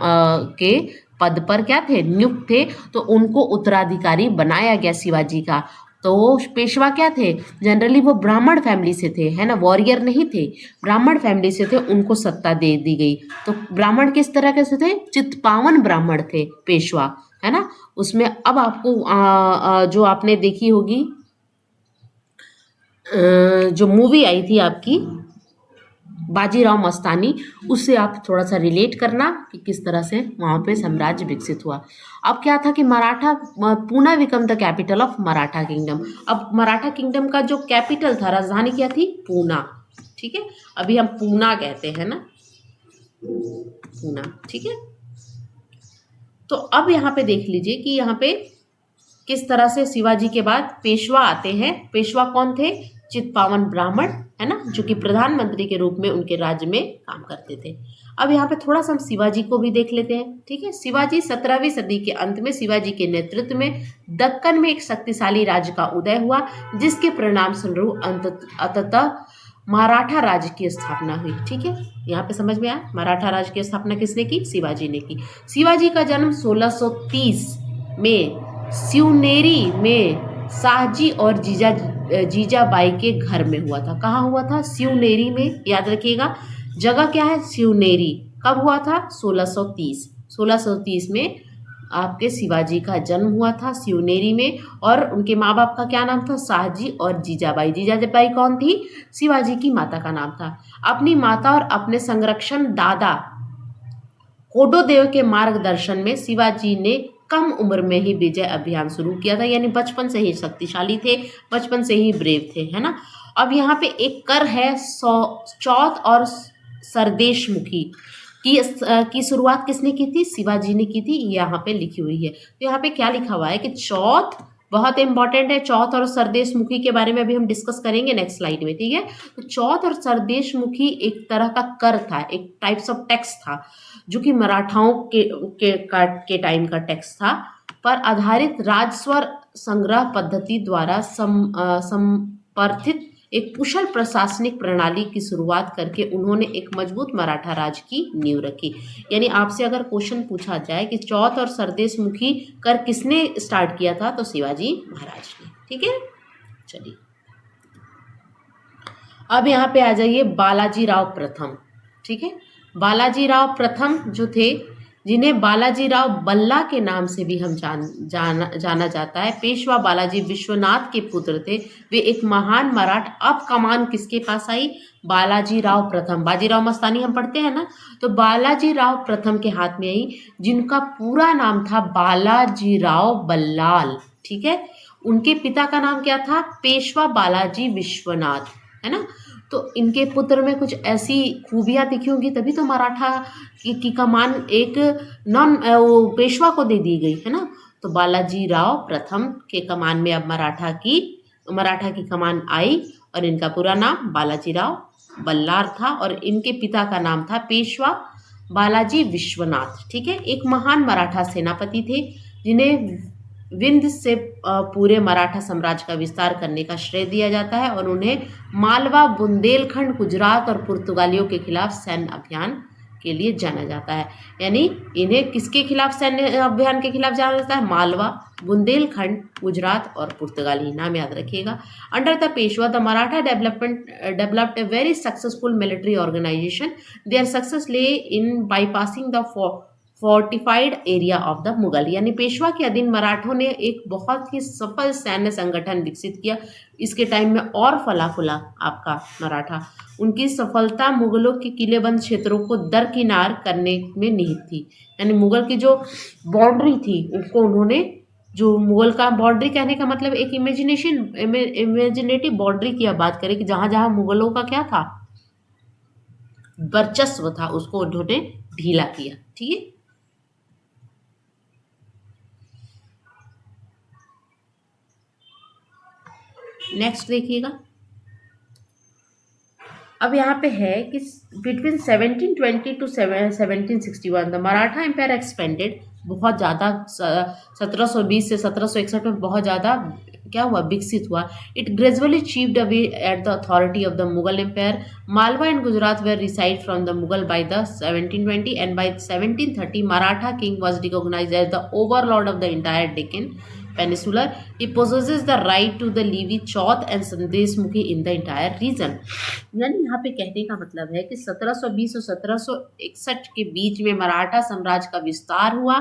के पद पर क्या थे, नियुक्त थे। तो उनको उत्तराधिकारी बनाया गया शिवाजी का। तो पेशवा क्या थे, जनरली वो ब्राह्मण फैमिली से थे, है ना, वॉरियर नहीं थे, ब्राह्मण फैमिली से थे, उनको सत्ता दे दी गई। तो ब्राह्मण किस तरह के से थे, चित्पावन ब्राह्मण थे पेशवा, है ना। उसमें अब आपको जो आपने देखी होगी जो मूवी आई थी आपकी बाजीराव मस्तानी, उससे आप थोड़ा सा रिलेट करना कि किस तरह से वहाँ पे साम्राज्य विकसित हुआ। अब क्या था कि Poona become the capital of Maratha kingdom. अब मराठा किंगडम का जो कैपिटल था, राजधानी क्या थी, पूना, ठीक है, अभी हम पूना कहते हैं ना, पूना, ठीक है। तो अब यहाँ पे देख लीजिए कि यहाँ पे किस तरह से शिवाजी के बाद पेशवा आते हैं। पेशवा कौन थे, चित्पावन ब्राह्मण, है ना, जो कि प्रधानमंत्री के रूप में उनके राज्य में काम करते थे। अब यहाँ पे थोड़ा सा हम शिवाजी को भी देख लेते हैं, ठीक है। शिवाजी 17वीं सदी के अंत में शिवाजी के नेतृत्व में दक्कन में एक शक्तिशाली राज्य का उदय हुआ, जिसके परिणाम स्वरूप अंततः मराठा राज्य की स्थापना हुई, ठीक है। यहाँ पे समझ में आया, मराठा राज्य की स्थापना किसने की, शिवाजी ने की। शिवाजी का जन्म 1630 में शिवनेरी में शाहजी और जीजाबाई के घर में हुआ था। कहाँ हुआ था, शिवनेरी में, याद रखिएगा जगह क्या है, शिवनेरी। कब हुआ था, 1630 में आपके शिवाजी का जन्म हुआ था शिवनेरी में। और उनके माँ बाप का क्या नाम था, शाहजी और जीजाबाई। जीजाबाई कौन थी, शिवाजी की माता का नाम था। अपनी माता और अपने संरक्षण दादा कोडोदेव के मार्गदर्शन में शिवाजी ने कम उम्र में ही विजय अभियान शुरू किया था, यानी बचपन से ही शक्तिशाली थे, बचपन से ही ब्रेव थे, है ना। अब यहाँ पे एक कर है चौथ और सरदेशमुखी की शुरुआत किसने की थी, शिवाजी ने की थी, यहाँ पे लिखी हुई है। तो यहाँ पे क्या लिखा हुआ है कि चौथ बहुत इंपॉर्टेंट है, चौथ और सरदेशमुखी के बारे में अभी हम डिस्कस करेंगे नेक्स्ट स्लाइड में, ठीक है। तो चौथ और सरदेशमुखी एक तरह का कर था, एक टाइप्स ऑफ टैक्स था, जो कि मराठाओं के टाइम का टैक्स था, पर आधारित राजस्व संग्रह पद्धति द्वारा समर्थित एक कुशल प्रशासनिक प्रणाली की शुरुआत करके उन्होंने एक मजबूत मराठा राज की नींव रखी। यानी आपसे अगर क्वेश्चन पूछा जाए कि चौथ और सरदेशमुखी कर किसने स्टार्ट किया था, तो शिवाजी महाराज ने, ठीक है। चलिए अब यहाँ पे आ जाइए बालाजी राव प्रथम। ठीक है, बालाजी राव प्रथम जो थे, जिन्हें बालाजी राव बल्ला के नाम से भी हम जाना जाता है, पेशवा बालाजी विश्वनाथ के पुत्र थे। वे एक महान मराठा। अब कमान किसके पास आई? बालाजी राव प्रथम। बाजीराव मस्तानी हम पढ़ते हैं ना, तो बालाजी राव प्रथम के हाथ में आई, जिनका पूरा नाम था बालाजी राव बल्लाल। ठीक है, उनके पिता का नाम क्या था? पेशवा बालाजी विश्वनाथ, है ना। तो इनके पुत्र में कुछ ऐसी खूबियां दिखी होंगी, तभी तो मराठा की कमान एक नॉन वो पेशवा को दे दी गई, है ना। तो बालाजी राव प्रथम के कमान में अब मराठा की कमान आई, और इनका पूरा नाम बालाजी राव बल्लार था, और इनके पिता का नाम था पेशवा बालाजी विश्वनाथ। ठीक है, एक महान मराठा सेनापति थे, जिन्हें विंध्य से पूरे मराठा साम्राज्य का विस्तार करने का श्रेय दिया जाता है, और उन्हें मालवा, बुंदेलखंड, गुजरात और पुर्तगालियों के खिलाफ सैन्य अभियान के लिए जाना जाता है। यानी इन्हें किसके खिलाफ सैन्य अभियान के खिलाफ जाना जाता है? मालवा, बुंदेलखंड, गुजरात और पुर्तगाली। नाम याद रखिएगा। Under the Peshwa the Maratha developed a very successful military organisation. Their success lay in bypassing the fortified area of the Mughal. यानी पेशवा के अधीन मराठों ने एक बहुत ही सफल सैन्य संगठन विकसित किया। इसके टाइम में और फला फूला आपका मराठा। उनकी सफलता मुगलों के किलेबंद क्षेत्रों को दरकिनार करने में निहित थी। यानी मुगल की जो बाउंड्री थी उसको उन्होंने, जो मुगल का बाउंड्री कहने का मतलब एक इमेजिनेटिव बाउंड्री की आप बात करें कि जहां जहां मुगलों का क्या था, वर्चस्व था, उसको उन्होंने ढीला किया। ठीक है, नेक्स्ट देखिएगा। अब यहाँ पे है कि between 1720 to 1761 the Maratha empire expanded. बहुत ज़्यादा 1720 से 1761 में बहुत ज़्यादा क्या हुआ? विकसित हुआ। It gradually chipped away at the authority of the Mughal empire. Malwa and Gujarat were reside from the Mughal by the 1720 and by 1730 Maratha king was recognised as the overlord of the entire Deccan Peninsular. He possesses the right to the Levi, Chauth and Sandeshmukhi in the entire region. यानी यहाँ पे कहने का मतलब है कि 1720 और 1761 के बीच में मराठा साम्राज्य का विस्तार हुआ।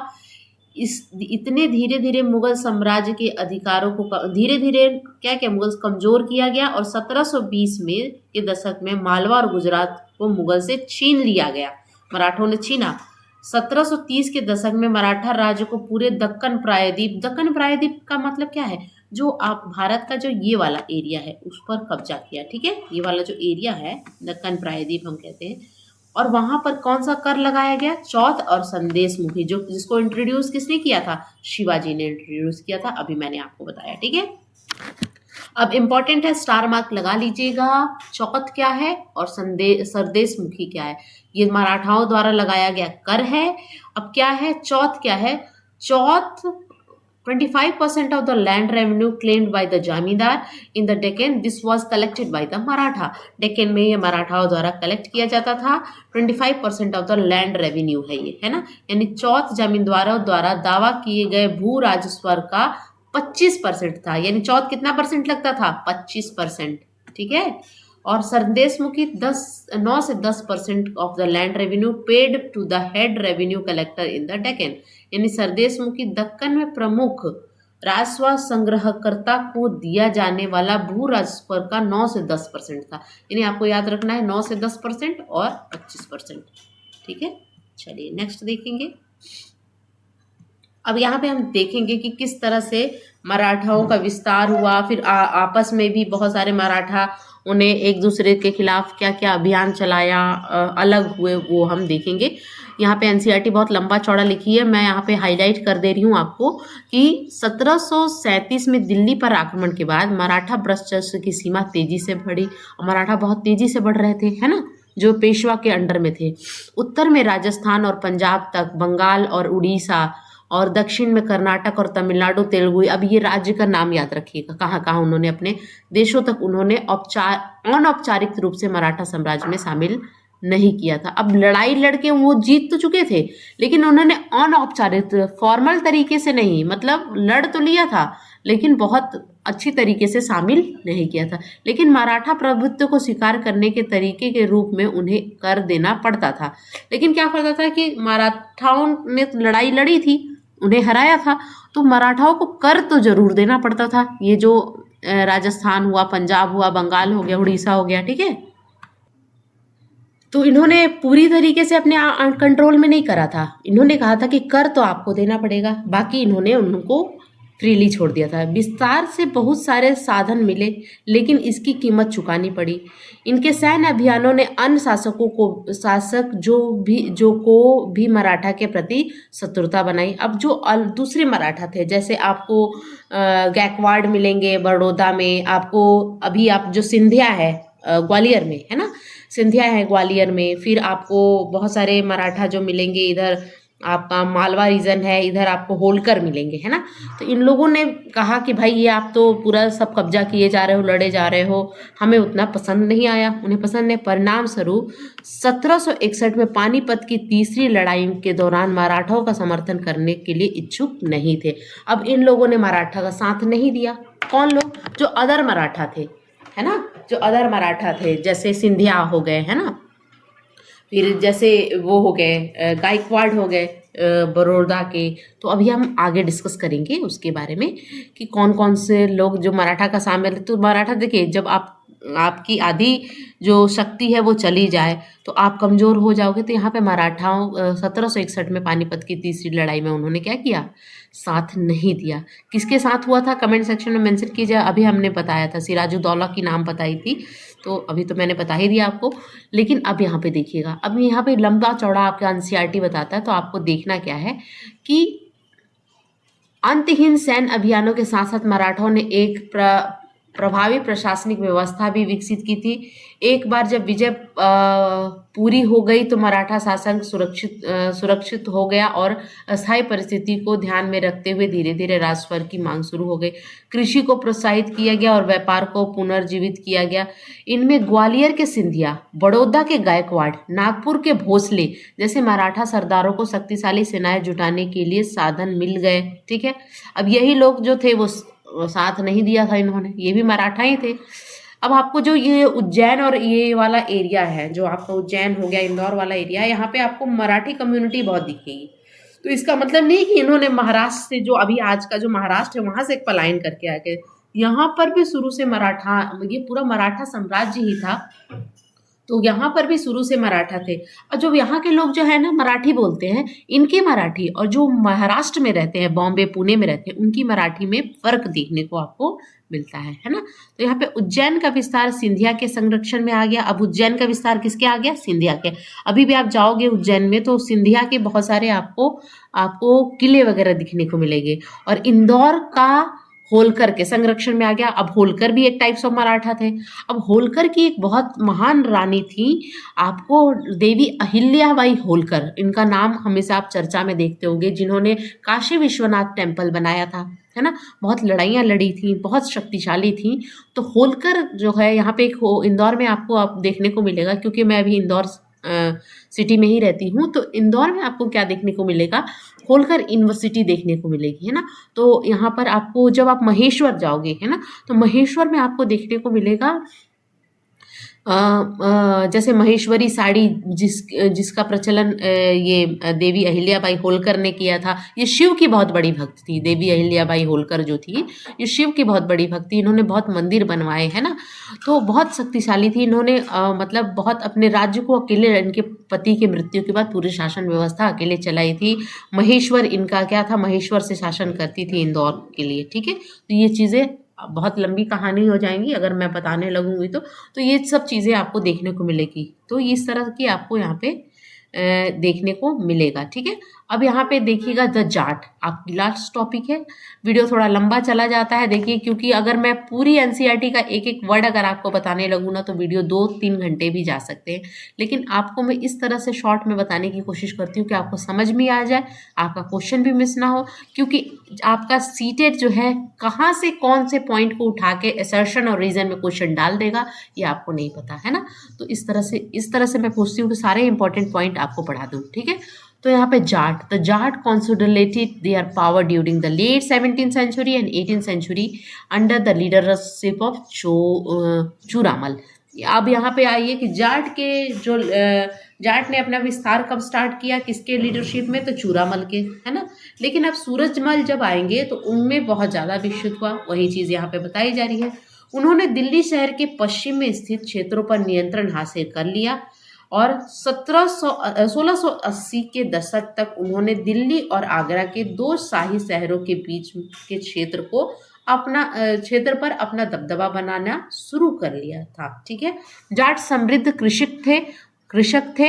इतने धीरे धीरे मुगल साम्राज्य के अधिकारों को धीरे धीरे क्या मुगल कमजोर किया गया, और 1720 में के दशक में मालवा और गुजरात को मुगल से छीन लिया गया, मराठों ने छीना। 1730 के दशक में मराठा राज्य को पूरे दक्कन प्रायद्वीप का मतलब क्या है? जो आप भारत का जो ये वाला एरिया है उस पर कब्जा किया। ठीक है, ये वाला जो एरिया है दक्कन प्रायद्वीप हम कहते हैं। और वहां पर कौन सा कर लगाया गया? चौथ और संदेशमुखी, जिसको इंट्रोड्यूस किसने किया था? शिवाजी ने इंट्रोड्यूस किया था, अभी मैंने आपको बताया। ठीक है, अब इम्पॉर्टेंट है, स्टार मार्क लगा लीजिएगा। चौथ क्या है और सरदेशमुखी क्या है? ये मराठाओं द्वारा लगाया गया कर है। अब क्या है? चौथ क्या है? चौथ 25% of the land revenue claimed by the जमींदार in the Deccan. This was collected by the Maratha. Deccan में ये मराठाओं द्वारा कलेक्ट किया जाता था। 25% of the land revenue है ये, है ना। यानी चौथ जमींदारों द्वारा दावा किए गए भू राजस्व का 25% था। यानी चौथ कितना परसेंट लगता था? 25%। ठीक है, और संदेशमुखी 9 से 10% of the land revenue paid to the head revenue collector in the Deccan. यानी सरदेशमुखी दक्कन में प्रमुख राजस्व संग्रहकर्ता को दिया जाने वाला भू राजस्व का 9 से 10% था। यानी आपको याद रखना है 9 से 10% और 25%। ठीक है, चलिए नेक्स्ट देखेंगे। अब यहाँ पे हम देखेंगे कि किस तरह से मराठाओं का विस्तार हुआ, फिर आपस में भी बहुत सारे मराठा उन्हें एक दूसरे के खिलाफ क्या क्या अभियान चलाया, अलग हुए, वो हम देखेंगे। यहाँ पे एनसीईआरटी बहुत लंबा चौड़ा लिखी है, मैं यहाँ पे हाईलाइट कर दे रही हूँ आपको कि 1737 में दिल्ली पर आक्रमण के बाद मराठा वर्चस्व की सीमा तेजी से बढ़ी, और मराठा बहुत तेजी से बढ़ रहे थे, है ना, जो पेशवा के अंडर में थे। उत्तर में राजस्थान और पंजाब तक, बंगाल और उड़ीसा, और दक्षिण में कर्नाटक और तमिलनाडु, तेलुगु। अब ये राज्य का नाम याद रखिएगा, कहाँ कहाँ उन्होंने अपने देशों तक उन्होंने अनौपचारिक रूप से मराठा साम्राज्य में शामिल नहीं किया था। अब लड़ाई लड़के वो जीत तो चुके थे, लेकिन उन्होंने अनौपचारिक फॉर्मल तरीके से नहीं, मतलब लड़ तो लिया था लेकिन बहुत अच्छी तरीके से शामिल नहीं किया था, लेकिन मराठा प्रभुत्व को स्वीकार करने के तरीके के रूप में उन्हें कर देना पड़ता था। लेकिन क्या करता था कि मराठाओं ने लड़ाई लड़ी थी, उन्हें हराया था, तो मराठाओं को कर तो जरूर देना पड़ता था। ये जो राजस्थान हुआ, पंजाब हुआ, बंगाल हो गया, उड़ीसा हो गया, ठीक है, तो इन्होंने पूरी तरीके से अपने कंट्रोल में नहीं करा था। इन्होंने कहा था कि कर तो आपको देना पड़ेगा, बाकी इन्होंने उनको फ्रीली छोड़ दिया था। विस्तार से बहुत सारे साधन मिले, लेकिन इसकी कीमत चुकानी पड़ी। इनके सैन्य अभियानों ने अन्य शासक जो को भी मराठा के प्रति शत्रुता बनाई। अब जो दूसरे मराठा थे, जैसे आपको गायकवाड़ मिलेंगे बड़ौदा में, आपको अभी आप जो सिंधिया है ग्वालियर में, है ना, सिंधिया है ग्वालियर में, फिर आपको बहुत सारे मराठा जो मिलेंगे इधर, आपका मालवा रीजन है, इधर आपको होलकर मिलेंगे, है ना। तो इन लोगों ने कहा कि भाई ये आप तो पूरा सब कब्जा किए जा रहे हो, लड़े जा रहे हो, हमें उतना पसंद नहीं आया, उन्हें पसंद नहीं। परिणाम स्वरूप 1761 में पानीपत की तीसरी लड़ाई के दौरान मराठाओं का समर्थन करने के लिए इच्छुक नहीं थे। अब इन लोगों ने मराठा का साथ नहीं दिया। कौन लोग? जो अदर मराठा थे, है ना, जो अदर मराठा थे, जैसे सिंधिया हो गए, है ना, फिर जैसे वो हो गए गायकवाड़ हो गए बड़ौदा के। तो अभी हम आगे डिस्कस करेंगे उसके बारे में कि कौन कौन से लोग जो मराठा का शामिल है। तो मराठा देखिए, जब आपकी आधी जो शक्ति है वो चली जाए तो आप कमज़ोर हो जाओगे। तो यहाँ पे मराठाओं 1761 में पानीपत की तीसरी लड़ाई में उन्होंने क्या किया? साथ नहीं दिया। किसके साथ हुआ था? कमेंट सेक्शन में मेंशन कीजिए। अभी हमने बताया था, सिराजुद्दौला की नाम बताई थी, तो अभी तो मैंने बता ही दिया आपको। लेकिन अब यहाँ पे देखिएगा, अब यहाँ पे लंबा चौड़ा आपका एनसीईआरटी बताता है, तो आपको देखना क्या है कि अंतहीन सैन्य अभियानों के साथ साथ मराठाओं ने एक प्रभावी प्रशासनिक व्यवस्था भी विकसित की थी। एक बार जब विजय पूरी हो गई तो मराठा शासन सुरक्षित हो गया और अस्थायी परिस्थिति को ध्यान में रखते हुए धीरे धीरे राजस्व की मांग शुरू हो गई। कृषि को प्रोत्साहित किया गया और व्यापार को पुनर्जीवित किया गया। इनमें ग्वालियर के सिंधिया, बड़ौदा के गायकवाड़, नागपुर के भोसले जैसे मराठा सरदारों को शक्तिशाली सेनाएं जुटाने के लिए साधन मिल गए। ठीक है, अब यही लोग जो थे वो साथ नहीं दिया था इन्होंने, ये भी मराठा ही थे। अब आपको जो ये उज्जैन और ये वाला एरिया है, जो आपका उज्जैन हो गया, इंदौर वाला एरिया, यहाँ पे आपको मराठी कम्युनिटी बहुत दिखेगी। तो इसका मतलब नहीं कि इन्होंने महाराष्ट्र से, जो अभी आज का जो महाराष्ट्र है वहां से एक पलायन करके आ गए। यहाँ पर भी शुरू से मराठा, ये पूरा मराठा साम्राज्य ही था, तो यहाँ पर भी शुरू से मराठा थे। और जो यहाँ के लोग जो है ना मराठी बोलते हैं, इनके मराठी और जो महाराष्ट्र में रहते हैं, बॉम्बे पुणे में रहते हैं, उनकी मराठी में फर्क देखने को आपको मिलता है ना। तो यहाँ पे उज्जैन का विस्तार सिंधिया के संरक्षण में आ गया। अब उज्जैन का विस्तार किसके आ गया? सिंधिया के। अभी भी आप जाओगे उज्जैन में तो सिंधिया के बहुत सारे आपको किले वगैरह दिखने को मिलेंगे। और इंदौर का होलकर के संरक्षण में आ गया। अब होलकर भी एक टाइप्स ऑफ मराठा थे। अब होलकर की एक बहुत महान रानी थी, आपको देवी अहिल्याबाई होलकर, इनका नाम हमेशा आप चर्चा में देखते होंगे, जिन्होंने काशी विश्वनाथ टेम्पल बनाया था, है ना। बहुत लड़ाइयाँ लड़ी थी, बहुत शक्तिशाली थी। तो होलकर जो है यहाँ पे एक इंदौर में आपको आप देखने को मिलेगा, क्योंकि मैं अभी इंदौर सिटी में ही रहती हूँ। तो इंदौर में आपको क्या देखने को मिलेगा? होलकर यूनिवर्सिटी देखने को मिलेगी, है ना। तो यहाँ पर आपको जब आप महेश्वर जाओगे, है ना, तो महेश्वर में आपको देखने को मिलेगा जैसे महेश्वरी साड़ी जिसका प्रचलन ये देवी अहिल्याबाई होलकर ने किया था। ये शिव की बहुत बड़ी भक्त थी, देवी अहिल्याबाई होलकर जो थी ये शिव की बहुत बड़ी भक्त थी। इन्होंने बहुत मंदिर बनवाए, है ना, तो बहुत शक्तिशाली थी। इन्होंने मतलब बहुत अपने राज्य को अकेले, इनके पति की मृत्यु के बाद पूरी शासन व्यवस्था अकेले चलाई थी। महेश्वर इनका क्या था? महेश्वर से शासन करती थी इंदौर के लिए। ठीक है, तो ये चीज़ें बहुत लंबी कहानी हो जाएंगी अगर मैं बताने लगूंगी तो ये सब चीज़ें आपको देखने को मिलेगी। तो इस तरह की आपको यहाँ पे देखने को मिलेगा। ठीक है, अब यहाँ पे देखिएगा द जाट, आपकी लास्ट टॉपिक है। वीडियो थोड़ा लंबा चला जाता है, देखिए, क्योंकि अगर मैं पूरी एनसीईआरटी का एक एक वर्ड अगर आपको बताने लगूँ ना तो वीडियो 2-3 घंटे भी जा सकते हैं। लेकिन आपको मैं इस तरह से शॉर्ट में बताने की कोशिश करती हूँ कि आपको समझ में आ जाए, आपका क्वेश्चन भी मिस ना हो, क्योंकि आपका सीटेट जो है कहाँ से कौन से पॉइंट को उठा के असर्शन और रीजन में क्वेश्चन डाल देगा ये आपको नहीं पता, है ना। तो इस तरह से मैं पूछती हूँ कि सारे इंपॉर्टेंट पॉइंट आपको पढ़ा दूँ। ठीक है, तो यहाँ पे Jat, the Jat consolidated their power during the late 17th century and 18th century under the leadership of चूरामल। अब यहाँ पे आइए कि जाट के जो जाट ने अपना विस्तार कब स्टार्ट किया, किसके लीडरशिप में, तो चूरामल के, है ना। लेकिन अब सूरजमल जब आएंगे तो उनमें बहुत ज़्यादा विकसित हुआ, वही चीज़ यहाँ पे बताई जा रही है। उन्होंने दिल्ली शहर के पश्चिम में स्थित क्षेत्रों पर नियंत्रण हासिल कर लिया और 1680 के दशक तक उन्होंने दिल्ली और आगरा के दो शाही शहरों के बीच के क्षेत्र को अपना क्षेत्र पर अपना दबदबा बनाना शुरू कर लिया था। ठीक है। जाट समृद्ध कृषक थे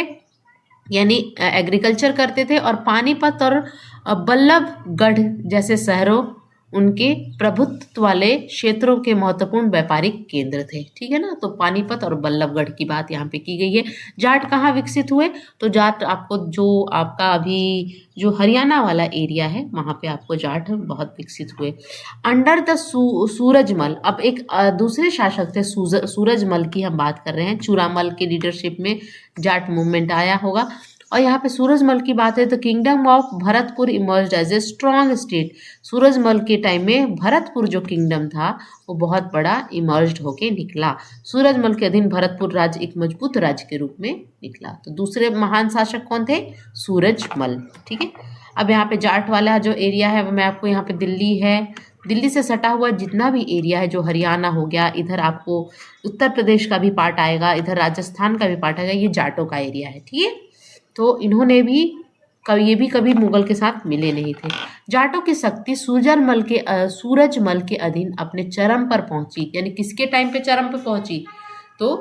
यानी एग्रीकल्चर करते थे, और पानीपत और बल्लभगढ़ जैसे शहरों उनके प्रभुत्व वाले क्षेत्रों के महत्वपूर्ण व्यापारिक केंद्र थे। ठीक है ना। तो पानीपत और बल्लभगढ़ की बात यहाँ पे की गई है। जाट कहाँ विकसित हुए, तो जाट आपको जो आपका अभी जो हरियाणा वाला एरिया है वहाँ पे आपको जाट बहुत विकसित हुए अंडर द सूरजमल। अब एक दूसरे शासक थे सूरजमल की हम बात कर रहे हैं। चूरामल के लीडरशिप में जाट मूवमेंट आया होगा। और यहाँ पे सूरजमल की बात है तो kingdom of Bharatpur emerge as a strong state. Surajmal के टाइम में भरतपुर जो किंगडम था वो बहुत बड़ा इमर्ज होके निकला। सूरजमल के अधीन भरतपुर राज्य एक मजबूत राज्य के रूप में निकला। तो दूसरे महान शासक कौन थे, सूरजमल। ठीक है। अब यहाँ पे जाट वाला जो एरिया है वो मैं आपको, यहाँ पे दिल्ली है, दिल्ली से सटा हुआ जितना भी एरिया है, जो हरियाणा हो गया, इधर आपको उत्तर प्रदेश का भी पार्ट आएगा, इधर राजस्थान का भी पार्ट आएगा, ये जाटों का एरिया है। ठीक है। तो इन्होंने भी कभी मुगल के साथ मिले नहीं थे। जाटों की शक्ति सूरजमल के अधीन अपने चरम पर पहुंची, यानी किसके टाइम पे चरम पे पहुंची, तो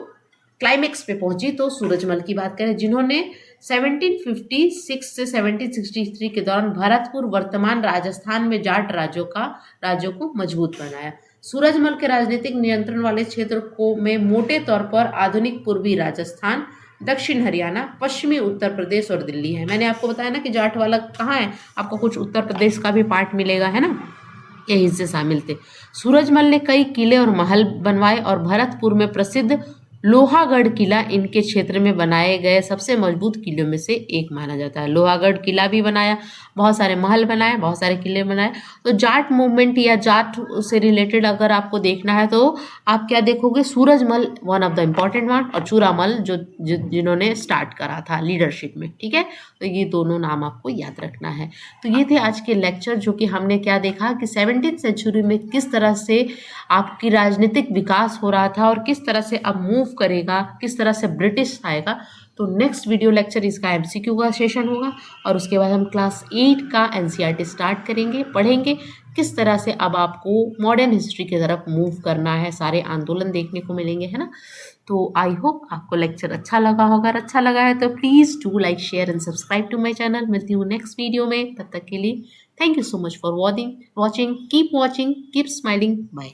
क्लाइमेक्स पे पहुंची तो सूरजमल की बात करें, जिन्होंने 1756 से 1763 के दौरान भरतपुर वर्तमान राजस्थान में जाट राज्यों को मजबूत बनाया। सूरजमल के राजनीतिक नियंत्रण वाले क्षेत्र को में मोटे तौर पर आधुनिक पूर्वी राजस्थान, दक्षिण हरियाणा, पश्चिमी उत्तर प्रदेश और दिल्ली है। मैंने आपको बताया ना कि जाट वाला कहाँ है, आपको कुछ उत्तर प्रदेश का भी पार्ट मिलेगा, है ना, ये हिस्से शामिल थे। सूरजमल ने कई किले और महल बनवाए और भरतपुर में प्रसिद्ध लोहागढ़ किला इनके क्षेत्र में बनाए गए सबसे मजबूत किलों में से एक माना जाता है। लोहागढ़ किला भी बनाया, बहुत सारे महल बनाए, बहुत सारे किले बनाए। तो जाट मूवमेंट या जाट से रिलेटेड अगर आपको देखना है तो आप क्या देखोगे, Surajmal one of the important one, और चूरामल जिन्होंने स्टार्ट करा था लीडरशिप में। ठीक है। तो ये दोनों नाम आपको याद रखना है। तो ये थे आज के लेक्चर, जो कि हमने क्या देखा कि 17th सेंचुरी में किस तरह से आपकी राजनीतिक विकास हो रहा था और किस तरह से अब मूव करेगा, किस तरह से ब्रिटिश आएगा। तो नेक्स्ट वीडियो लेक्चर इसका एमसीक्यू का सेशन होगा, और उसके बाद हम क्लास 8 का एनसीईआरटी स्टार्ट करेंगे, पढ़ेंगे किस तरह से अब आपको मॉडर्न हिस्ट्री की तरफ मूव करना है, सारे आंदोलन देखने को मिलेंगे, है ना। तो आई होप आपको लेक्चर अच्छा लगा होगा। अगर अच्छा लगा है तो please do like, share and subscribe to my channel. मिलती हूँ नेक्स्ट वीडियो में, तब तक के लिए thank you so much for watching. Keep watching, keep smiling, bye.